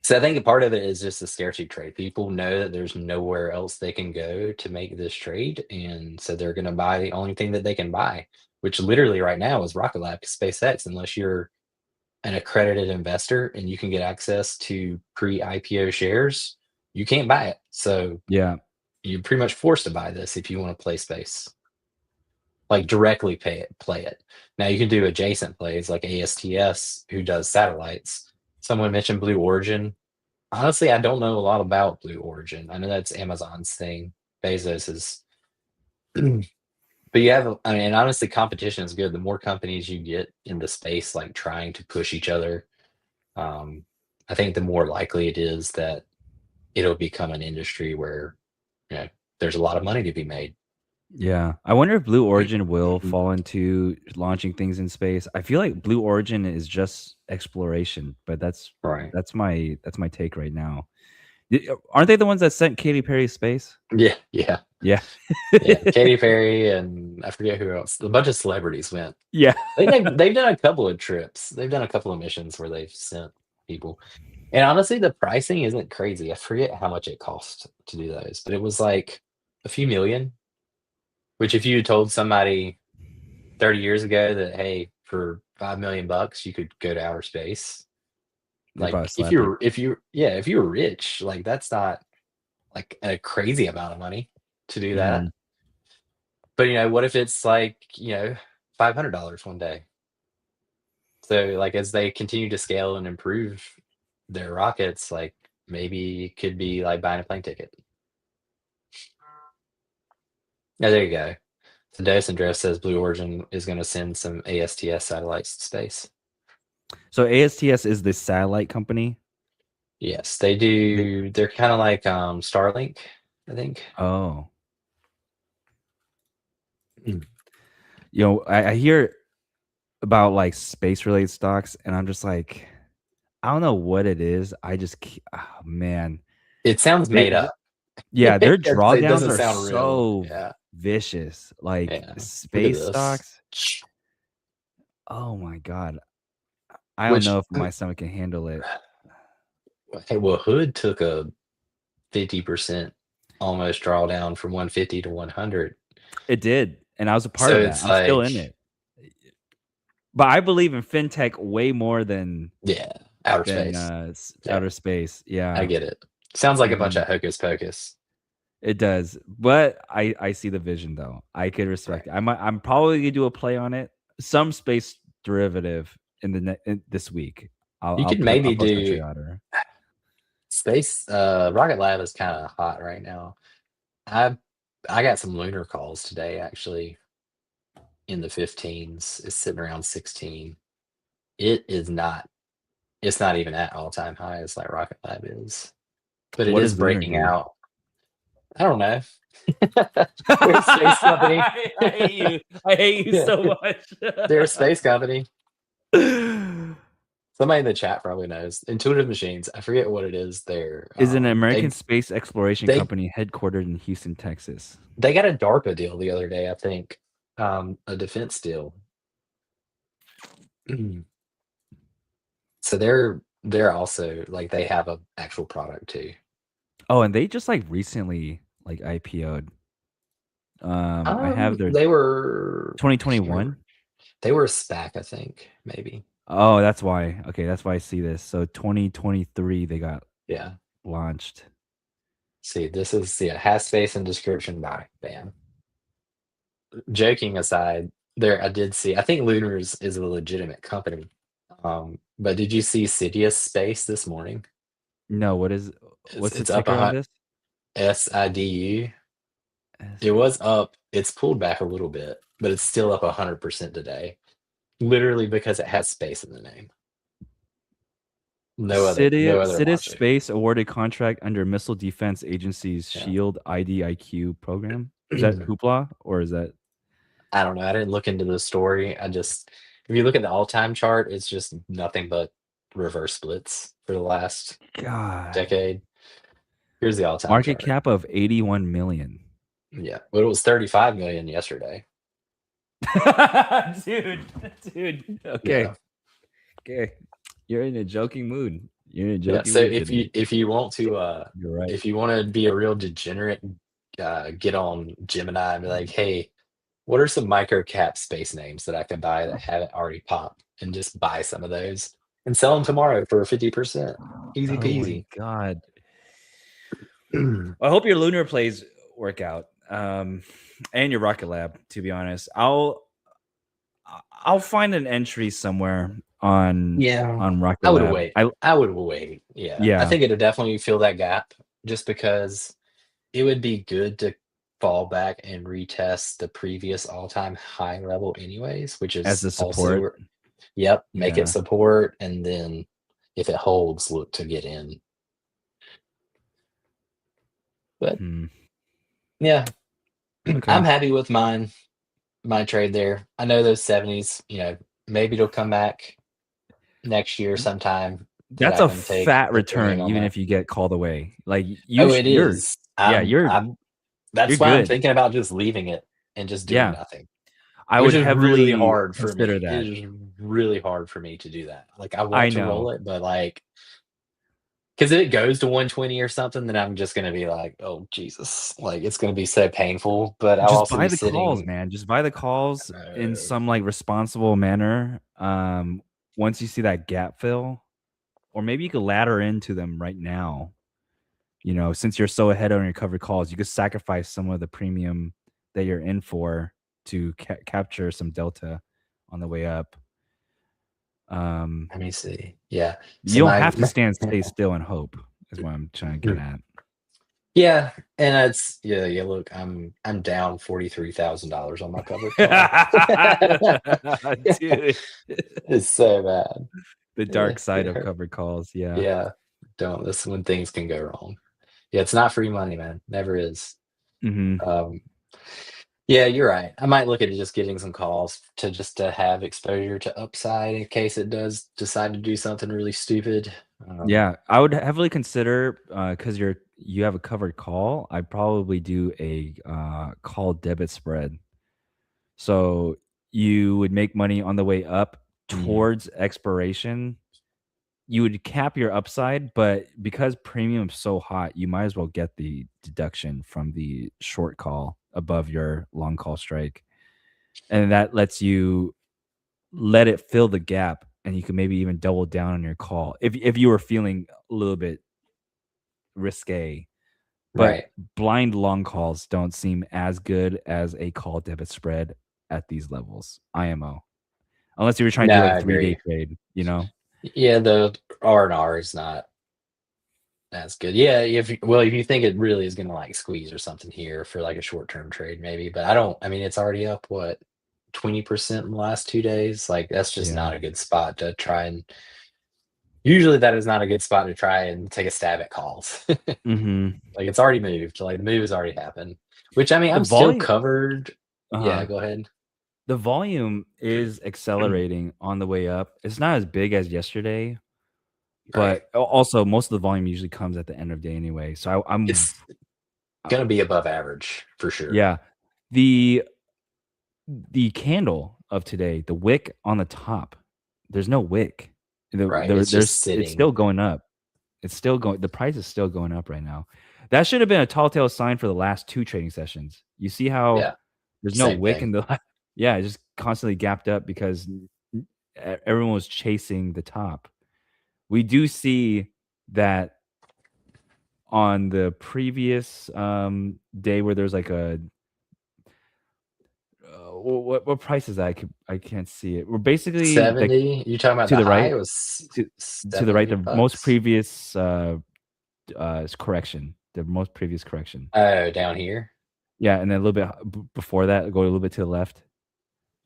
S1: So I think a part of it is just the scarcity trade. People know that there's nowhere else they can go to make this trade, and so they're gonna buy the only thing that they can buy, which literally right now is Rocket Lab, SpaceX, unless you're an accredited investor and you can get access to pre-IPO shares, you can't buy it. So
S2: Yeah.
S1: you're pretty much forced to buy this if you want to play space, like directly play it. Now you can do adjacent plays like ASTS, who does satellites. Someone mentioned Blue Origin. Honestly, I don't know a lot about Blue Origin. I know that's Amazon's thing. Bezos is, but you have, I mean, honestly, competition is good. The more companies you get into space, like trying to push each other, um, I think the more likely it is that it'll become an industry where, you know, there's a lot of money to be made.
S2: Yeah. I wonder if Blue Origin will fall into launching things in space. I feel like Blue Origin is just exploration, but
S1: Right.
S2: that's my take right now. Aren't they the ones that sent Katy Perry to space?
S1: Yeah. Yeah.
S2: Yeah.
S1: Yeah. Katy Perry and I forget who else. A bunch of celebrities went.
S2: Yeah.
S1: I think they've done a couple of trips. They've done a couple of missions where they've sent people. And honestly, the pricing isn't crazy. I forget how much it cost to do those, but it was like a few million, which if you told somebody 30 years ago that, hey, for 5 million bucks you could go to outer space,
S2: They
S1: like
S2: probably slapped you.
S1: if you're rich, like that's not like a crazy amount of money to do that.
S2: Mhm.
S1: But what if it's like, $500 one day? So, like, as they continue to scale and improve their rockets, like, maybe it could be like buying a plane ticket. Yeah, there you go. So Dose Drift says Blue Origin is going to send some ASTS satellites to space.
S2: So ASTS is this satellite company?
S1: Yes, they
S2: They
S1: do. They're kind of like Starlink, I think.
S2: Oh.
S1: Mm.
S2: I hear about, like, space-related stocks, and I'm just like, I don't know what it is. I just oh, man.
S1: It sounds
S2: They
S1: made up.
S2: Yeah, their
S1: It
S2: drawdowns
S1: doesn't
S2: are
S1: sound real.
S2: so
S1: Yeah,
S2: vicious. Like,
S1: yeah. Look at
S2: space
S1: this.
S2: stocks, oh my god. I don't
S1: Which,
S2: know if my stomach can handle it.
S1: hey, well, Hood took a 50% almost drawdown from 150 to 100.
S2: It did, and I was a part
S1: So
S2: of that.
S1: it's
S2: I'm still
S1: like,
S2: in it. But I believe in fintech way more than
S1: yeah, outer space. Yeah,
S2: outer space.
S1: I
S2: Yeah.
S1: get it. Sounds like a bunch
S2: Mhm.
S1: of hocus pocus.
S2: It does, but I see the vision, though. I could respect
S1: Right.
S2: it. I'm probably gonna do a play on it, some space derivative in this week.
S1: You could maybe
S2: I'll post my
S1: do
S2: trade order.
S1: space. Rocket Lab is kind of hot right now. I I got some lunar calls today, actually, in the 15s. It's sitting around 16. It is not. It's not even at all time highs like Rocket Lab is, but it
S2: What
S1: is
S2: does Lunar
S1: breaking
S2: do?
S1: out. I don't know. They're a space company.
S2: I hate you. I hate you so much.
S1: They're a space company. Somebody in the chat probably knows. Intuitive Machines. I forget what it is.
S2: Is an American
S1: They
S2: space exploration
S1: they
S2: company headquartered in Houston, Texas.
S1: they got a DARPA deal the other day, I think. A defense deal. So they're also like they have a actual product too.
S2: Oh, and they just like recently like IPO'd. I have their
S1: They were I can't remember.
S2: 2021.
S1: They were a SPAC, I think, maybe.
S2: Oh, that's why. Okay, that's why I see this. So 2023 they got
S1: Yeah.
S2: launched.
S1: See, this is has space and description by bam. Joking aside, there I did see I think Lunars is a legitimate company. But did you see Sidious Space this morning?
S2: No,
S1: It's
S2: what's the
S1: it's up
S2: ticker on this?
S1: SIDU. It
S2: S-
S1: was up. It's pulled back a little bit, but it's still up 100% today. Literally because it has space in the name. No other
S2: Sidis
S1: logic.
S2: Space awarded contract under Missile Defense Agency's
S1: Yeah.
S2: Shield IDIQ program. Is that hoopla or is that
S1: I don't know. I didn't look into the story. If you look at the all-time chart, it's just nothing but reverse splits for the last
S2: God?
S1: decade. Here's the all-time
S2: Market
S1: chart.
S2: cap of 81 million.
S1: Yeah, but it was 35 million yesterday.
S2: dude, dude. Okay.
S1: Yeah,
S2: Okay. You're in a joking mood. You're in a
S1: yeah.
S2: joking
S1: So
S2: mood today.
S1: if you want to
S2: You're right.
S1: if you want to be a real degenerate, get on Gemini and be like, hey, what are some micro cap space names that I can buy that haven't already popped, and just buy some of those and sell them tomorrow for 50%. Easy
S2: Oh my
S1: peasy.
S2: god. I hope your lunar plays work out. And your Rocket Lab, to be honest. I'll find an entry somewhere
S1: Yeah,
S2: on Rocket
S1: I would
S2: Lab.
S1: wait. I would wait. Yeah, I
S2: Yeah,
S1: think it'd definitely fill that gap just because it would be good to fall back and retest the previous all-time high level anyways, which
S2: as
S1: is
S2: the
S1: also
S2: support.
S1: yep, make it
S2: Yeah.
S1: support, and then if it holds, look to get in. But
S2: Hmm.
S1: yeah,
S2: Okay.
S1: I'm happy with my trade there. I know those 70s, maybe it'll come back next year sometime that
S2: That's
S1: I
S2: a
S1: can take
S2: fat
S1: the premium
S2: return,
S1: on
S2: even
S1: that.
S2: if you get called away. Like
S1: Oh, it is.
S2: yeah, you're
S1: That's why I'm
S2: good.
S1: thinking about just leaving it and just doing
S2: Yeah.
S1: nothing,
S2: I
S1: which
S2: would
S1: is really
S2: heavily
S1: hard for
S2: consider
S1: me. It
S2: that.
S1: is really hard for me to do that. Like, I
S2: I
S1: want to
S2: know.
S1: roll it, but like, because if it goes to 120 or something, then I'm just going to be like, oh, Jesus. Like, it's going to be so painful, but I'll
S2: Just
S1: also
S2: buy
S1: be
S2: the calls,
S1: sitting.
S2: man. Just buy the calls in
S1: Uh,
S2: some like responsible manner. Once you see that gap fill, or maybe you could ladder into them right now. Since you're so ahead on your covered calls, you could sacrifice some of the premium that you're in for to capture some delta on the way up. Um,
S1: Let me see. Yeah.
S2: you
S1: So
S2: don't have to stay still and hope. Is what I'm trying to get at.
S1: yeah, and that's yeah. Look, I'm down $43,000 on my covered call.
S2: Dude,
S1: It's so bad.
S2: the
S1: Yeah,
S2: dark side
S1: it
S2: of
S1: hurt.
S2: covered calls. Yeah.
S1: Yeah, don't. This is when things can go wrong. Yeah, it's not free money, man. Never is.
S2: Hmm.
S1: Um, yeah, you're right. I might look at just getting some calls to have exposure to upside in case it does decide to do something really stupid.
S2: Yeah, I would heavily consider because you have a covered call. I'd probably do a call debit spread. So you would make money on the way up
S1: mm,
S2: towards expiration. You would cap your upside, but because premium's so hot, you might as well get the deduction from the short call above your long call strike. And that lets you let it fill the gap and you can maybe even double down on your call if you were feeling a little bit risque. But
S1: right.
S2: blind long calls don't seem as good as a call debit spread at these levels. IMO. Unless you were trying to
S1: No,
S2: do like
S1: I
S2: a 3 day
S1: agree.
S2: trade.
S1: Yeah, the R&R is not as good. Yeah, if you think it really is gonna like squeeze or something here for like a short-term trade, maybe. But I don't. I mean, it's already up what 20% in the last 2 days. Like that's just
S2: Yeah.
S1: not a good spot to try and Usually that is not a good spot to try and take a stab at calls.
S2: Mhm.
S1: Like, it's already moved, like, the move has already happened, which, I mean,
S2: The
S1: I'm still
S2: volume
S1: covered. Yeah,
S2: uh-huh.
S1: go ahead.
S2: The volume is accelerating on the way up. It's not as big as yesterday,
S1: Right.
S2: but also most of the volume usually comes at the end of day anyway. So
S1: It's
S2: uh,
S1: gonna be above average for sure.
S2: yeah. The the candle of today, the wick on the top, there's no wick.
S1: Right, it's just
S2: It's
S1: sitting.
S2: still going up. It's still going the price is still going up right now. That should have been a tall tale sign for the last 2 trading sessions. You see how
S1: Yeah,
S2: there's no
S1: same
S2: wick
S1: thing.
S2: in the yeah, it just constantly gapped up because everyone was chasing the top. We do see that on the previous, day where there's like a what price is that? I can't see it. We're basically, like,
S1: 70? You talking about
S2: to
S1: the
S2: the
S1: high
S2: right
S1: was
S2: to the right,
S1: 70
S2: the most
S1: bucks?
S2: previous, correction, the most previous correction.
S1: Oh, down here?
S2: Yeah, and then a little bit before that, go a little bit to the left.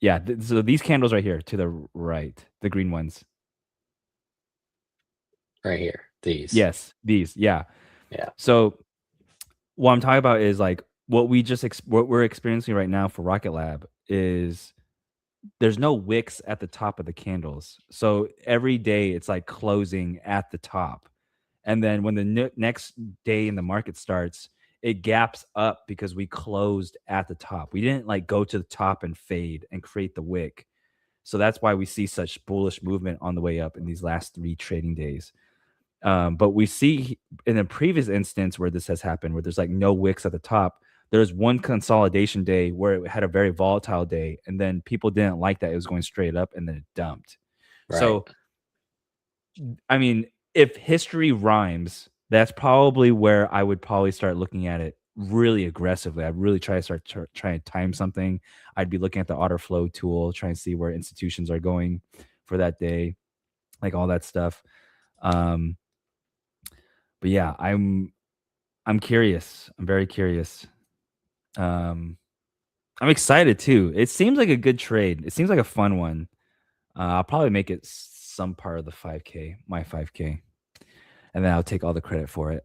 S2: Yeah, so these candles right here to the right, the green ones.
S1: Right here, these.
S2: Yes, these, yeah.
S1: Yeah,
S2: So, what I'm talking about is, like, what we're experiencing right now for Rocket Lab is there's no wicks at the top of the candles. So, every day it's, like, closing at the top. And then when the next day in the market starts, it gaps up because we closed at the top. We didn't, like, go to the top and fade and create the wick. So that's why we see such bullish movement on the way up in these last 3 trading days. But we see in a previous instance where this has happened, where there's like no wicks at the top, there's one consolidation day where it had a very volatile day, and then people didn't like that it was going straight up and then it dumped.
S1: right.
S2: So, I mean, if history rhymes, that's probably where I would probably start looking at it really aggressively. I'd really try to start trying to time something. I'd be looking at the order flow tool, trying to see where institutions are going for that day, like all that stuff. Um, but yeah, I'm curious. I'm very curious. Um, I'm excited too. It seems like a good trade. It seems like a fun one. I'll probably make it some part of the 5K, my 5K, and then I'll take all the credit for it.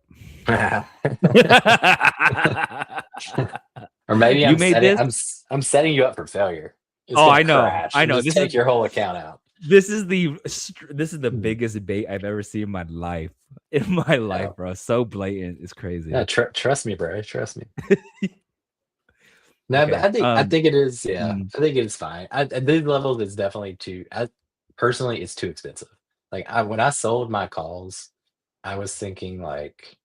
S1: Or maybe
S2: You made this?
S1: I'm setting you up for failure. It's
S2: Oh,
S1: gonna
S2: I know.
S1: crash
S2: I
S1: and
S2: know.
S1: just take your whole account out.
S2: This is the
S1: Hmm.
S2: biggest bait I've ever seen in my life. In my
S1: Yeah.
S2: life, bro. So blatant. It's
S1: Yeah,
S2: crazy.
S1: trust me, bro, trust me. No, but
S2: Okay.
S1: I think it is, yeah,
S2: Mm,
S1: I think it is fine. At these levels, it's definitely personally, it's too expensive. Like, when I sold my calls, I was thinking like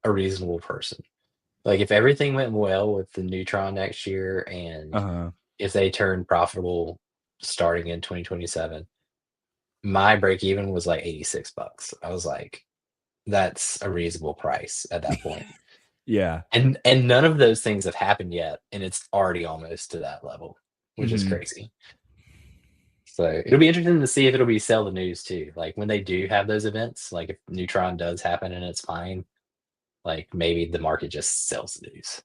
S1: a reasonable person. Like, if everything went well with the Neutron next year and
S2: uh-huh.
S1: if they turn profitable starting in 2027, my break even was like 86 bucks. I was like, that's a reasonable price at that point.
S2: Yeah.
S1: And none of those things have happened yet, and it's already almost to that level, which is
S2: Mhm.
S1: crazy. So it'll be interesting to see if it'll be sell the news too. Like, when they do have those events, like if Neutron does happen and it's fine, like maybe the market just sells the news.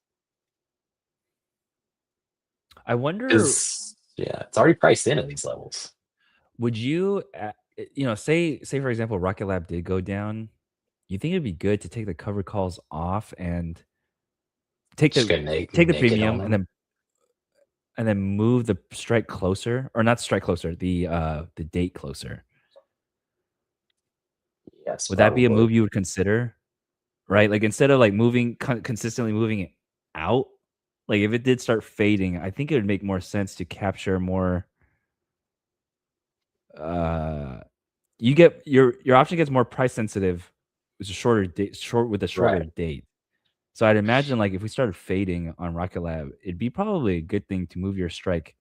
S2: I wonder,
S1: Because yeah, it's already priced in at these levels.
S2: would you, say for example, Rocket Lab did go down. You think it'd be good to take the cover calls off and take
S1: Just
S2: the
S1: go
S2: take the
S1: naked on
S2: premium
S1: them.
S2: and then move the strike closer, or not strike closer, the date closer.
S1: Yes,
S2: Would that be a
S1: probably.
S2: move you would consider? Right? Like, instead of, like, moving consistently moving it out, like, if it did start fading, I think it would make more sense to capture more, uh you get your option gets more price sensitive with a shorter
S1: Right.
S2: date. So I'd imagine, like, if we started fading on Rocket Lab, it'd be probably a good thing to move your strike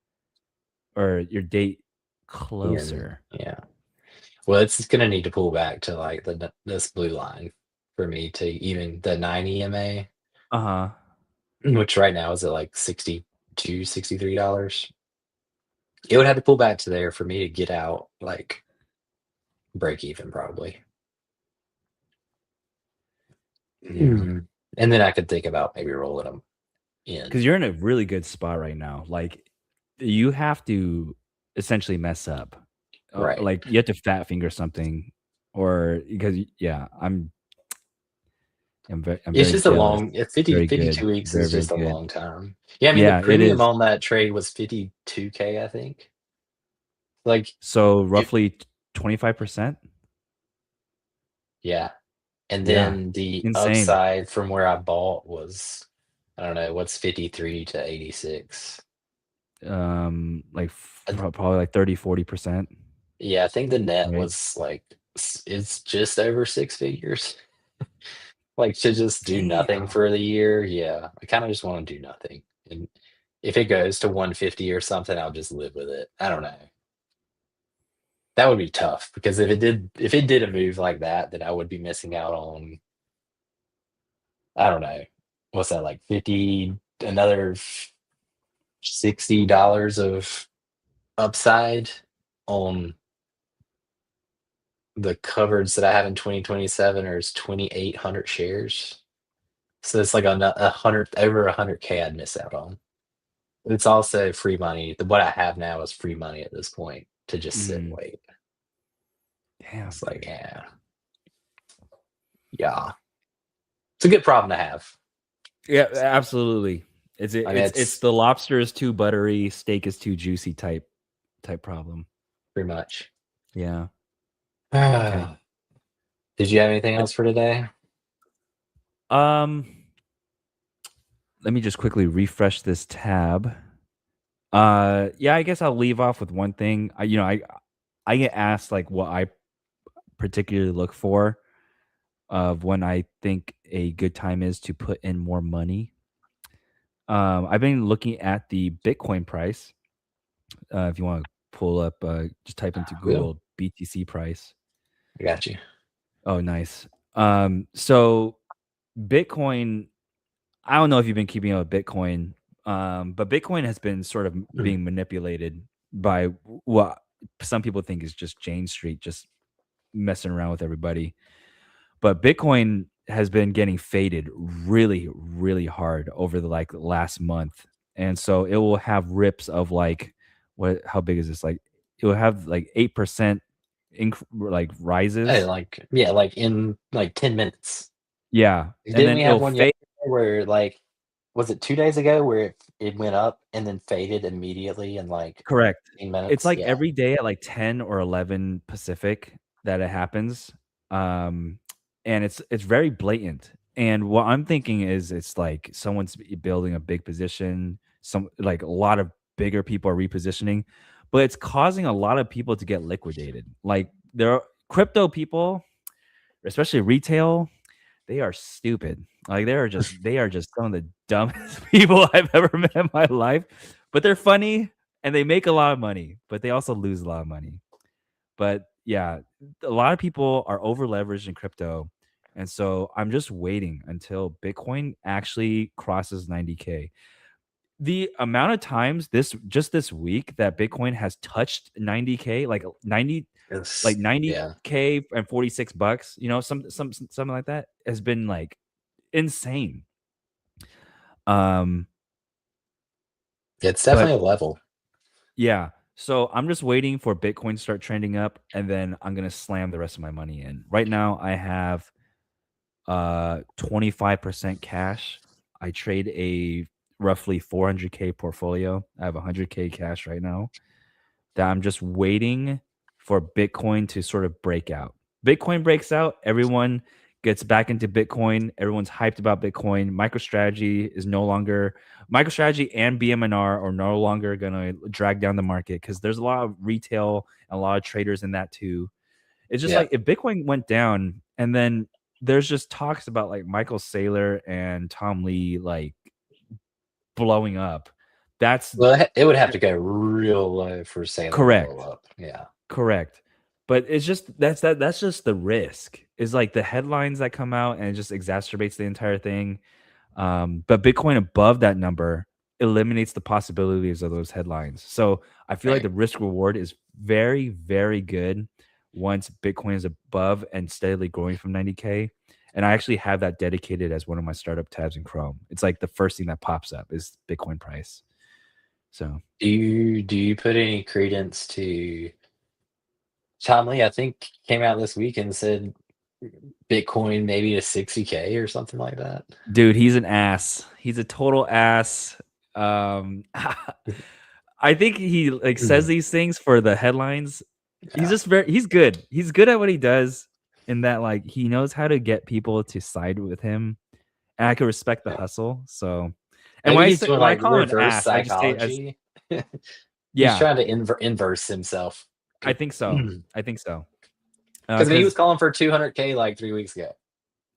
S2: or your date
S1: And
S2: closer.
S1: yeah. Well, it's gonna need to pull back to like this blue line for me to even the 9 EMA,
S2: Uh-huh.
S1: which right now is at like 62, $63. It would have to pull back to there for me to get out, like, break even probably.
S2: Yeah.
S1: And then I could think about maybe rolling them
S2: Because
S1: in.
S2: 'Cause you're in a really good spot right now. Like, you have to essentially mess up.
S1: Right.
S2: Like, you have to fat finger something or because I'm
S1: It's
S2: very
S1: just a
S2: jealous.
S1: long, it's
S2: Very good,
S1: 52 weeks
S2: very
S1: is
S2: very
S1: just a
S2: good.
S1: long time. Yeah, I mean, the
S2: Yeah, it
S1: premium
S2: is.
S1: on that trade was 52K, I think. Like,
S2: So
S1: it,
S2: roughly 25%.
S1: yeah. And
S2: Yeah,
S1: then the
S2: insane.
S1: upside from where I bought was, I don't know, what's 53 to 86?
S2: Like
S1: Uh,
S2: probably like 30-40%,
S1: Yeah, I think the net
S2: right?
S1: was like, it's just over six figures. Like to just do nothing
S2: Damn.
S1: for the year. Yeah, I kind of just want to do nothing. And if it goes to 150 or something, I'll just live with it. I don't know. That would be tough because if it did a move like that, then I would be missing out on, I don't know, what's that, like 50, another $60 of upside on the coverage that I have in 2027, or is 2,800 shares. So it's like a hundred, over 100K I'd miss out on. It's also free money. What I have now is free money at this point to just sit and
S2: Mm,
S1: wait.
S2: damn,
S1: It's like,
S2: dude.
S1: yeah, yeah. It's a good problem to have.
S2: Yeah, absolutely. It's
S1: I mean,
S2: it's
S1: it's
S2: the lobster is too buttery, steak is too juicy type problem.
S1: pretty much.
S2: Yeah. Okay.
S1: Did you have anything
S2: But,
S1: else for today?
S2: um, let me just quickly refresh this tab. Yeah, I guess I'll leave off with one thing. I get asked like what I particularly look for of when I think a good time is to put in more money. I've been looking at the Bitcoin price. If you want to pull up, just type into
S1: Will,
S2: Google BTC price.
S1: I got you.
S2: Oh, nice. So Bitcoin, I don't know if you've been keeping up with Bitcoin, but Bitcoin has been sort of
S1: Mm.
S2: being manipulated by what some people think is just Jane Street, just messing around with everybody. But Bitcoin has been getting faded really, really hard over the like last month. And so it will have rips of like how big is this? Like it will have like 8% like
S1: Hey,
S2: rises.
S1: like, yeah, like in like 10 minutes.
S2: Yeah. And
S1: Didn't
S2: then
S1: we have
S2: it'll
S1: one
S2: fade.
S1: yesterday where like, was it 2 days ago where it went up and then faded immediately in like
S2: Correct.
S1: 15
S2: It's
S1: minutes?
S2: like
S1: Yeah.
S2: every day at like 10 or 11 Pacific that it happens. Um, and it's very blatant. And what I'm thinking is it's like someone's building a big position, some like a lot of bigger people are repositioning, but it's causing a lot of people to get liquidated. Like there are crypto people, especially retail, they are stupid. Like they are just some of the dumbest people I've ever met in my life. But they're funny and they make a lot of money, but they also lose a lot of money. But yeah, a lot of people are over leveraged in crypto. And so I'm just waiting until Bitcoin actually crosses 90K. The amount of times this week that Bitcoin has touched 90K, like 90 like
S1: Yeah.
S2: 90K and $46, something like that has been like insane. Um,
S1: It's
S2: but
S1: definitely a level.
S2: yeah, so I'm just waiting for Bitcoin to start trending up, and then I'm gonna slam the rest of my money in. Right now, I have 25% cash. I trade a roughly 400K portfolio. I have 100K cash right now that I'm just waiting for Bitcoin to sort of break out. Bitcoin breaks out, everyone gets back into Bitcoin. Everyone's hyped about Bitcoin. MicroStrategy and BMNR are no longer going to drag down the market because there's a lot of retail and a lot of traders in that too. It's just
S1: Yeah.
S2: like if Bitcoin went down and then there's just talks about like Michael Saylor and Tom Lee like blowing up. That's
S1: Well, it would have to go real low for Sailor to blow
S2: correct.
S1: up. Yeah.
S2: Correct. But it's just that's just the risk. Is like the headlines that come out and it just exacerbates the entire thing. But Bitcoin above that number eliminates the possibilities of those headlines. So I feel like
S1: Right.
S2: the risk reward is very, very good once Bitcoin is above and steadily growing from 90K. And I actually have that dedicated as one of my startup tabs in Chrome. It's like the first thing that pops up is Bitcoin price. So
S1: Do you put any credence to Tom Lee, I think, came out this week and said Bitcoin maybe to 60K or something like that.
S2: Dude, he's an ass. He's a total ass. I think he like says these things for the headlines. He's
S1: Yeah.
S2: just very he's good. He's good at what he does in that like he knows how to get people to side with him. And I can respect the
S1: Yeah.
S2: hustle. So and
S1: Maybe he's doing
S2: when I
S1: like
S2: call him an
S1: reverse
S2: ass, I just say it as
S1: psychology. He's
S2: yeah,
S1: trying to inverse himself.
S2: I
S1: Because
S2: think so. I think so.
S1: he was
S2: Cuz
S1: calling for 200K like 3 weeks ago.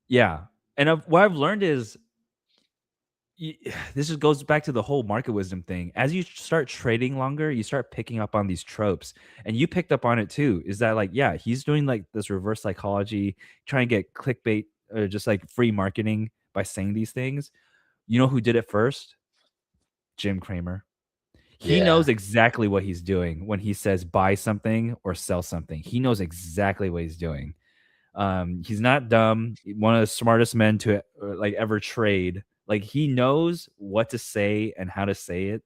S2: yeah. And what I've learned is this just goes back to the whole market wisdom thing. As you start trading longer, you start picking up on these tropes, and you picked up on it too. Is that like, yeah, he's doing like this reverse psychology, trying to get clickbait or just like free marketing by saying these things. You know who did it first? Jim Cramer. He
S1: Yeah.
S2: knows exactly what he's doing when he says buy something or sell something. He knows exactly what he's doing. He's not dumb. One of the smartest men to like ever trade. Like he knows what to say and how to say it,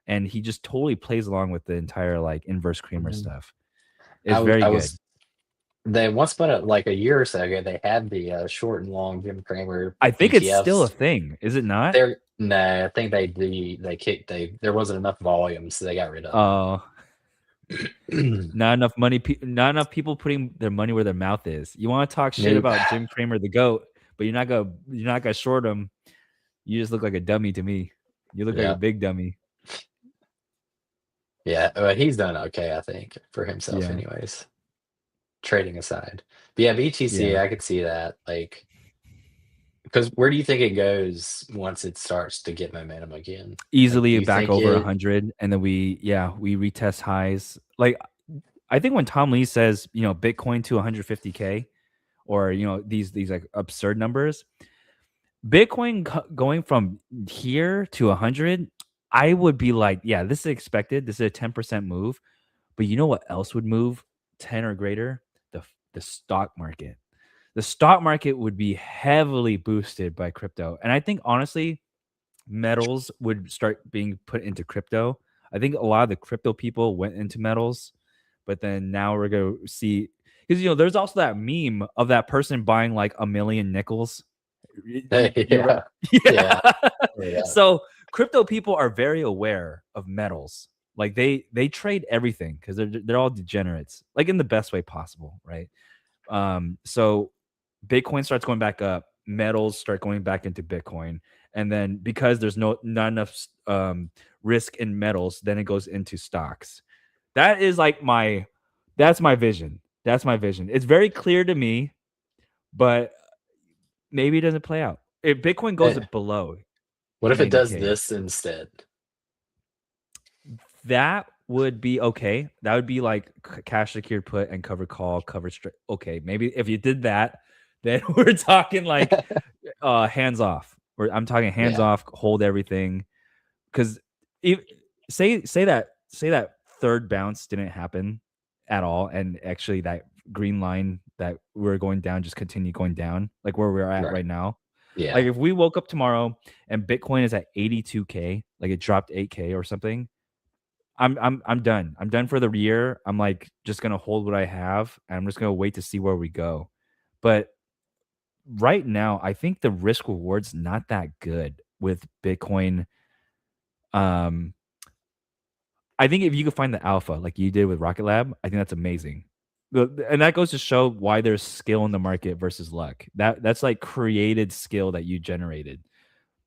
S2: and he just totally plays along with the entire like inverse Kramer
S1: Mhm.
S2: stuff. It's very
S1: I
S2: good.
S1: was they once put it like a year or so ago. They had the short and long Jim Cramer
S2: I think it's still a
S1: ETFs.
S2: thing, is it not?
S1: They're no, I think they kicked there wasn't enough volume, so they got rid of
S2: Uh,
S1: them.
S2: not enough money. Not enough people putting their money where their mouth is. You want to talk shit
S1: Nope.
S2: about Jim Cramer, the goat, but you're not gonna short him. You just look like a dummy to me. You look like a
S1: Yeah.
S2: big dummy.
S1: Yeah. Well, he's done okay, I think, for himself,
S2: Yeah,
S1: anyways. Trading aside, but yeah, BTC,
S2: yeah.
S1: I could see that. Like, because where do you think it goes once it starts to get momentum again? Like, do
S2: Easily
S1: you
S2: back
S1: think
S2: over
S1: it?
S2: 100, and then we retest highs. Like I think when Tom Lee says, Bitcoin to 150K, or these like absurd numbers, Bitcoin going from here to 100, I would be like, yeah, this is expected. This is a 10% move. But you know what else would move 10 or greater? The stock market. The stock market would be heavily boosted by crypto. And I think honestly, metals would start being put into crypto. I think a lot of the crypto people went into metals, but then now we're going to see, because there's also that meme of that person buying like a million nickels.
S1: Yeah,
S2: Yeah.
S1: yeah, yeah.
S2: So crypto people are very aware of metals. Like they trade everything because they're all degenerates, like in the best way possible, right? So Bitcoin starts going back up, metals start going back into Bitcoin, and then because there's not enough risk in metals, then it goes into stocks. That is like that's my vision. That's my vision. It's very clear to me, but maybe it doesn't play out. If Bitcoin goes
S1: Hey,
S2: below
S1: what if it does
S2: 90K,
S1: this instead?
S2: that would be okay. That would be like cash secured put and cover call, cover straight. Okay, maybe if you did that, then we're talking like hands off. I'm talking hands
S1: Yeah,
S2: off, hold everything. Because if say that third bounce didn't happen at all, and actually that green line that we're going down just continue going down, like where we're at
S1: right.
S2: right now. Like
S1: Yeah.
S2: if we woke up tomorrow and Bitcoin is at 82K, like it dropped 8K or something, I'm done. I'm done for the year. I'm like just gonna hold what I have, and I'm just gonna wait to see where we go. But right now, I think the risk reward's not that good with Bitcoin. Um, I think if you could find the alpha like you did with Rocket Lab, I think that's amazing. And that goes to show why there's skill in the market versus luck. That's like created skill that you generated.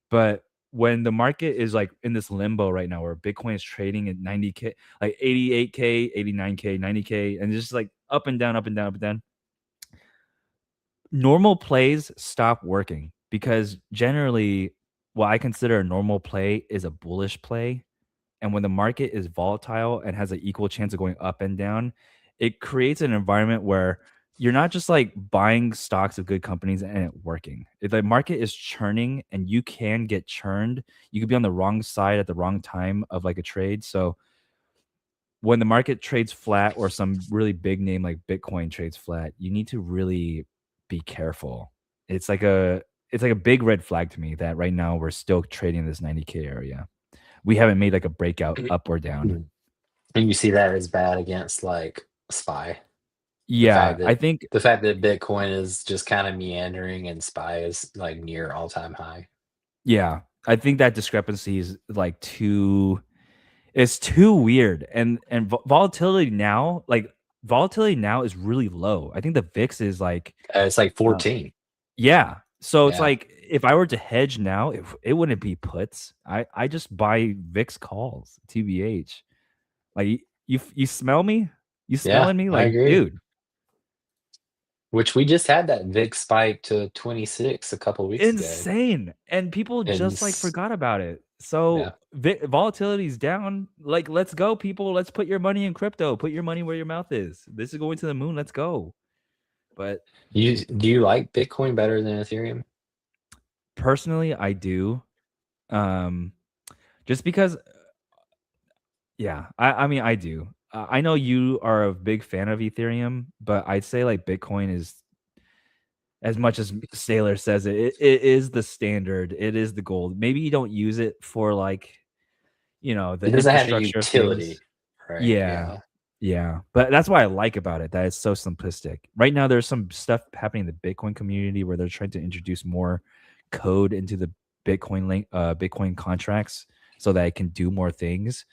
S2: But when the market is like in this limbo right now where Bitcoin is trading at 90K, like 88K, 89K, 90K, and just like up and down, up and down, up and down, normal plays stop working because generally what I consider a normal play is a bullish play. And when the market is volatile and has an equal chance of going up and down, it creates an environment where you're not just like buying stocks of good companies and it working. If the market is churning and you can get churned, you could be on the wrong side at the wrong time of like a trade. So when the market trades flat or some really big name like Bitcoin trades flat, you need to really be careful. It's like a it's like a big red flag to me that right now we're still trading this 90K area. We haven't made like a breakout up or down.
S1: And you see that as bad against like SPY. The fact
S2: Yeah,
S1: that
S2: I think
S1: the fact that Bitcoin is just kind of meandering and SPY is like near all-time high.
S2: yeah, I think that discrepancy is like too it's too weird and volatility now is really low. I think the VIX is like
S1: It's like
S2: uh,
S1: 14.
S2: yeah. So it's
S1: Yeah.
S2: like if I were to hedge now, it wouldn't be puts. I just buy VIX calls, TBH. Like you smell me? You
S1: Yeah,
S2: smelling me?
S1: I
S2: Like,
S1: agree.
S2: dude,
S1: Which we just had that VIX spike to 26 a couple weeks ago.
S2: insane. And people
S1: And
S2: just like forgot about it.
S1: yeah,
S2: So volatility's down. Like, let's go, people. Let's put your money in crypto. Put your money where your mouth is. This is going to the moon. Let's go. But
S1: do you like Bitcoin better than Ethereum?
S2: personally, I do. Um, just because yeah, I mean I do. I know you are a big fan of Ethereum, but I'd say like Bitcoin is as much as Sailor says it is the standard. It is the gold. Maybe you don't use it for like,
S1: It
S2: the
S1: doesn't have a
S2: infrastructure of
S1: utility,
S2: things.
S1: right?
S2: Yeah.
S1: Yeah.
S2: Yeah. But that's what I like about it, that it's so simplistic. Right now there's some stuff happening in the Bitcoin community where they're trying to introduce more code into the Bitcoin contracts so that it can do more things.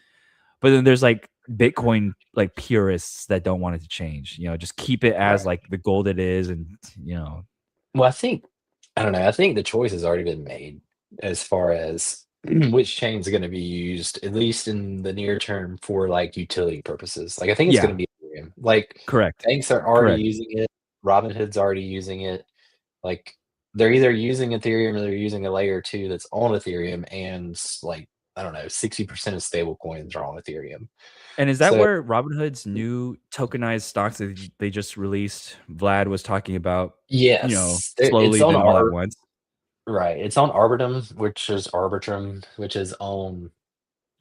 S2: But then there's like Bitcoin like purists that don't want it to change. Just keep it as
S1: Right.
S2: like the gold it is, and
S1: Well, I don't know. I think the choice has already been made as far as which chain is going to be used, at least in the near term, for like utility purposes. Like, I think it's going
S2: yeah,
S1: to be Ethereum. Like,
S2: correct,
S1: banks are already
S2: correct.
S1: using it. Robinhood's already using it. Like, they're either using Ethereum or they're using a layer two that's on Ethereum, and like, I don't know, 60% of stable coins are on Ethereum.
S2: And is that
S1: So
S2: where Robinhood's new tokenized stocks that they just released, Vlad was talking about,
S1: yes, it's
S2: slowly
S1: on
S2: then all at
S1: our
S2: once?
S1: right. It's on Arbitrum, which is on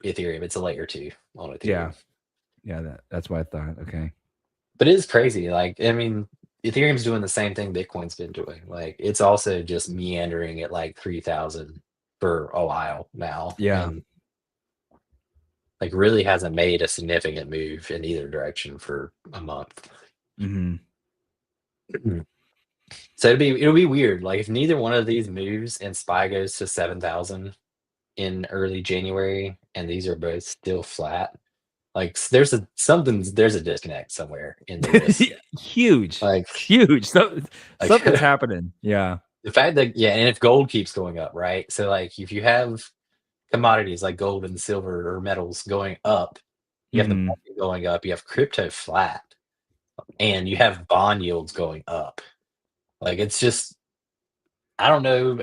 S1: Ethereum. It's a layer two on
S2: Yeah,
S1: Ethereum.
S2: yeah, that's what I thought. Okay.
S1: But it is crazy. Like, I mean, Ethereum's doing the same thing Bitcoin's been doing. Like, it's also just meandering at like 3,000 for a while now,
S2: Yeah.
S1: and like really hasn't made a significant move in either direction for a month.
S2: Mhm.
S1: So it'll be weird. Like, if neither one of these moves and SPY goes to 7,000 in early January, and these are both still flat, like there's a disconnect somewhere in the risk.
S2: Yeah, huge,
S1: Like
S2: huge.
S1: like
S2: Something's happening. Yeah.
S1: the fact that yeah, and if gold keeps going up, right? So like if you have commodities like gold and silver or metals going up, you have the
S2: Mhm.
S1: market going up, you have crypto flat, and you have bond yields going up. Like it's just I don't know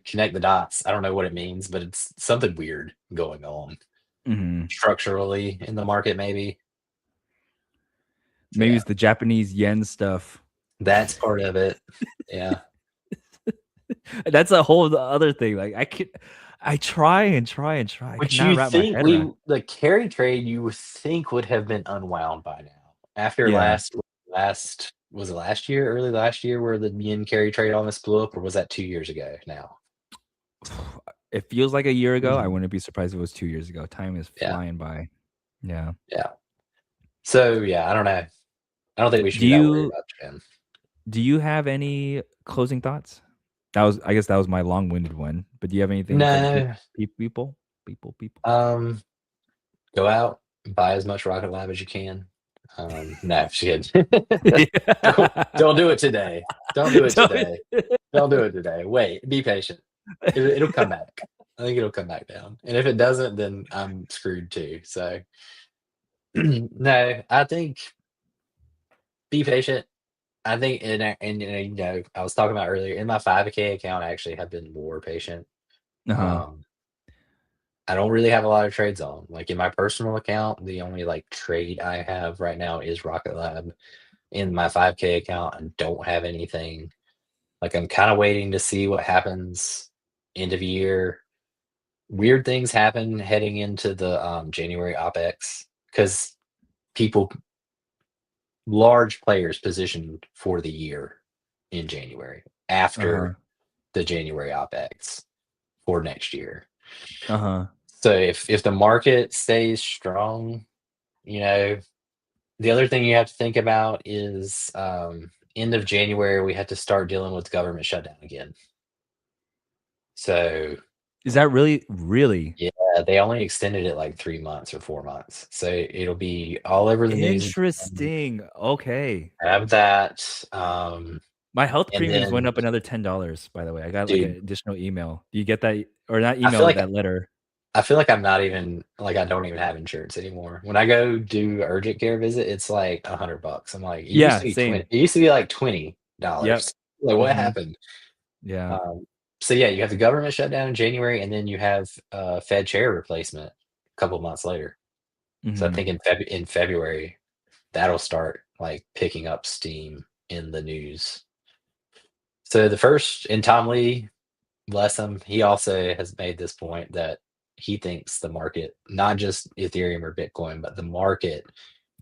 S1: connect the dots. I don't know what it means, but it's something weird going on
S2: Mhm.
S1: structurally in the market maybe. So
S2: Maybe
S1: yeah,
S2: it's the Japanese yen stuff.
S1: that's part of it. Yeah.
S2: That's a whole other thing. Like I try and try and try. I
S1: Which
S2: cannot
S1: you
S2: wrap my
S1: think
S2: head around.
S1: the carry trade you would think would have been unwound by now. After
S2: Yeah.
S1: last was it last year, early last year where the yen carry trade almost blew up, or was that 2 years ago now?
S2: It feels like a year ago. I
S1: Mhm.
S2: wouldn't be surprised if it was 2 years ago. Time is
S1: Yeah,
S2: flying by. Yeah.
S1: yeah. So, yeah, I don't know. I don't think we should
S2: Do
S1: be that worried
S2: you
S1: about Japan.
S2: do you have any closing thoughts? I guess that was my long-winded one, but do you have anything for the
S1: No,
S2: people? People?
S1: um, go out, buy as much Rocket Lab as you can. No, just kidding. Don't do it today. Don't do it
S2: Don't
S1: today. Don't do it today. Wait, be patient. It'll come back. I think it'll come back down. And if it doesn't, then I'm screwed too. So no, I think be patient. I think I was talking about earlier in my 5K account, I actually have been more patient.
S2: Uh-huh.
S1: Um, I don't really have a lot of trades on. Like in my personal account, the only like trade I have right now is Rocket Lab. In my 5K account, I don't have anything. Like I'm kind of waiting to see what happens end of year. Weird things happen heading into the January OPEX because people, large players, positioned for the year in January
S2: Uh-huh.
S1: after the January OPEX for next year.
S2: Uh-huh.
S1: So if the market stays strong, you know, the other thing you have to think about is end of January we had to start dealing with government shutdown again. So
S2: Is that really
S1: yeah, they only extended it like 3 months or 4 months. So it'll be all over the news again.
S2: interesting? Okay.
S1: Have that.
S2: My health
S1: And
S2: premiums went
S1: then,
S2: up another $10, by the way. I got like an
S1: dude,
S2: additional email. Do you get that or not
S1: I feel
S2: email, but
S1: like
S2: that letter?
S1: I feel like I'm not even like I don't even have insurance anymore. When I go do urgent care visit, it's like $100. I'm like, it used
S2: Yeah,
S1: to be 20.
S2: same.
S1: It used to be like $20.
S2: Yep.
S1: Like, what
S2: Mhm.
S1: happened?
S2: Yeah.
S1: Um, so yeah, you have the government shutdown in January, and then you have Fed chair replacement a couple months later. So I
S2: Mhm.
S1: think in February that'll start like picking up steam in the news. So the first, and Tom Lee, bless him, he also has made this point that he thinks the market, not just Ethereum or Bitcoin, but the market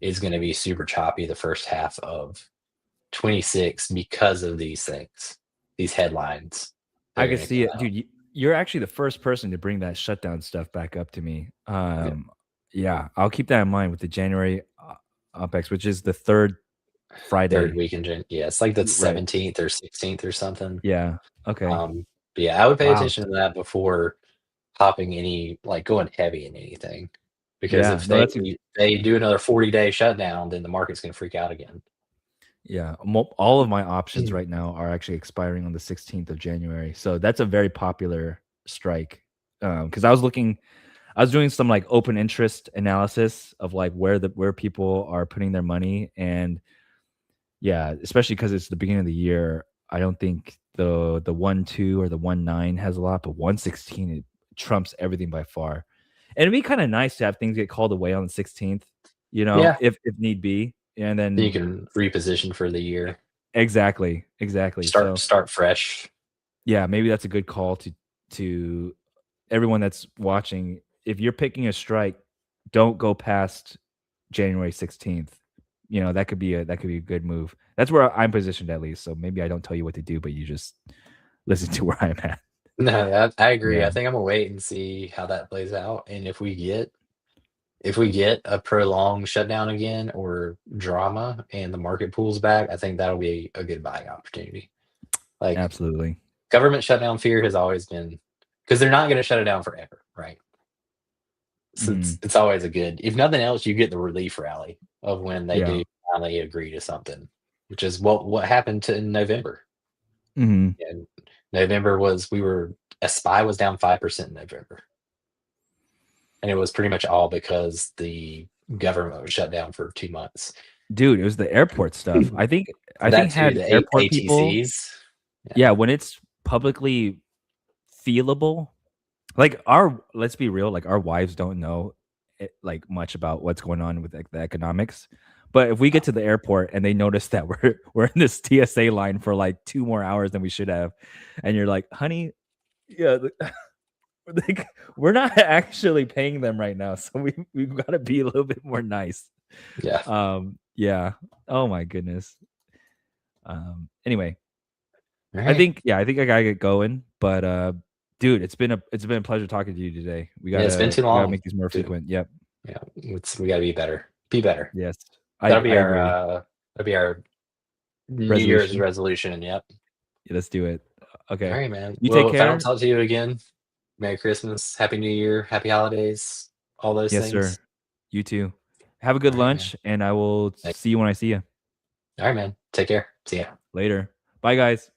S1: is going to be super choppy the first half of 26 because of these things, these headlines that
S2: I
S1: are
S2: could
S1: going to
S2: see
S1: come
S2: it,
S1: out.
S2: dude. You're actually the first person to bring that shutdown stuff back up to me.
S1: Yeah.
S2: Yeah, I'll keep that in mind with the January OPEX, which is the third
S1: Third
S2: Friday.
S1: week in yeah, it's like the
S2: Right.
S1: 17th or 16th or something.
S2: Yeah. Okay.
S1: But yeah, I would pay
S2: Wow.
S1: attention to that before popping any, like going heavy in anything, because
S2: Yeah.
S1: if
S2: No, that's
S1: they do another 40-day shutdown, then the market's going to freak out again.
S2: yeah. All of my options right now are actually expiring on the 16th of January. So that's a very popular strike. Because I was doing some like open interest analysis of like where people are putting their money, and yeah, especially because it's the beginning of the year. I don't think the 1.2 or the 1.9 has a lot, but 1.16 it trumps everything by far. And it'd be kind of nice to have things get called away on the 16th,
S1: Yeah,
S2: if need be. And
S1: then you
S2: then
S1: can reposition for the year,
S2: exactly. So
S1: start fresh.
S2: yeah, maybe that's a good call to everyone that's watching. If you're picking a strike, don't go past January 16th. That could be a good move. That's where I'm positioned at least. So maybe I don't tell you what to do, but you just listen to where I'm at.
S1: No, I agree.
S2: Yeah.
S1: I think I'm gonna wait and see how that plays out, and if we get a prolonged shutdown again or drama and the market pulls back, I think that'll be a good buying opportunity. Like,
S2: Absolutely.
S1: government shutdown fear has always been, because they're not going to shut it down forever, right? So
S2: Mhm.
S1: it's always a good, if nothing else, you get the relief rally of when they
S2: Yeah.
S1: do finally agree to something, which is what happened to in November.
S2: Mhm.
S1: And November was we were a SPY was down 5% in November, and it was pretty much all because the government was shut down for 2 months.
S2: Dude, it was the airport stuff. I
S1: That
S2: think
S1: too,
S2: had
S1: the
S2: airport people,
S1: ATCs. Yeah,
S2: yeah, when it's publicly feelable, like our let's be real, like our wives don't know like much about what's going on with like the economics. But if we get to the airport and they notice that we're in this TSA line for like 2 more hours than we should have, and you're like, honey, yeah, like we're not actually paying them right now, so we've got to be a little bit more nice.
S1: yeah.
S2: Yeah. Oh my goodness. Anyway,
S1: All right.
S2: I think I gotta get going. But dude, it's been a pleasure talking to you today.
S1: Yeah, it's been too
S2: We gotta
S1: long.
S2: make these more
S1: Too.
S2: frequent. Yep.
S1: Yeah, we got to be better. Be better.
S2: Yes.
S1: That'll be
S2: I
S1: our
S2: agree.
S1: New Year's
S2: Resolution.
S1: resolution. Yep.
S2: Yeah, let's do it.
S1: All
S2: Okay.
S1: right, man.
S2: You take
S1: Well, if I don't
S2: care.
S1: talk to you again, Merry Christmas, Happy New Year, Happy Holidays, all those
S2: Yes, sir.
S1: things.
S2: You too. Have a good
S1: All right, man.
S2: lunch, and I will
S1: Thank-
S2: see you when I see you.
S1: All right, man. Take care. See ya.
S2: Later. Bye, guys.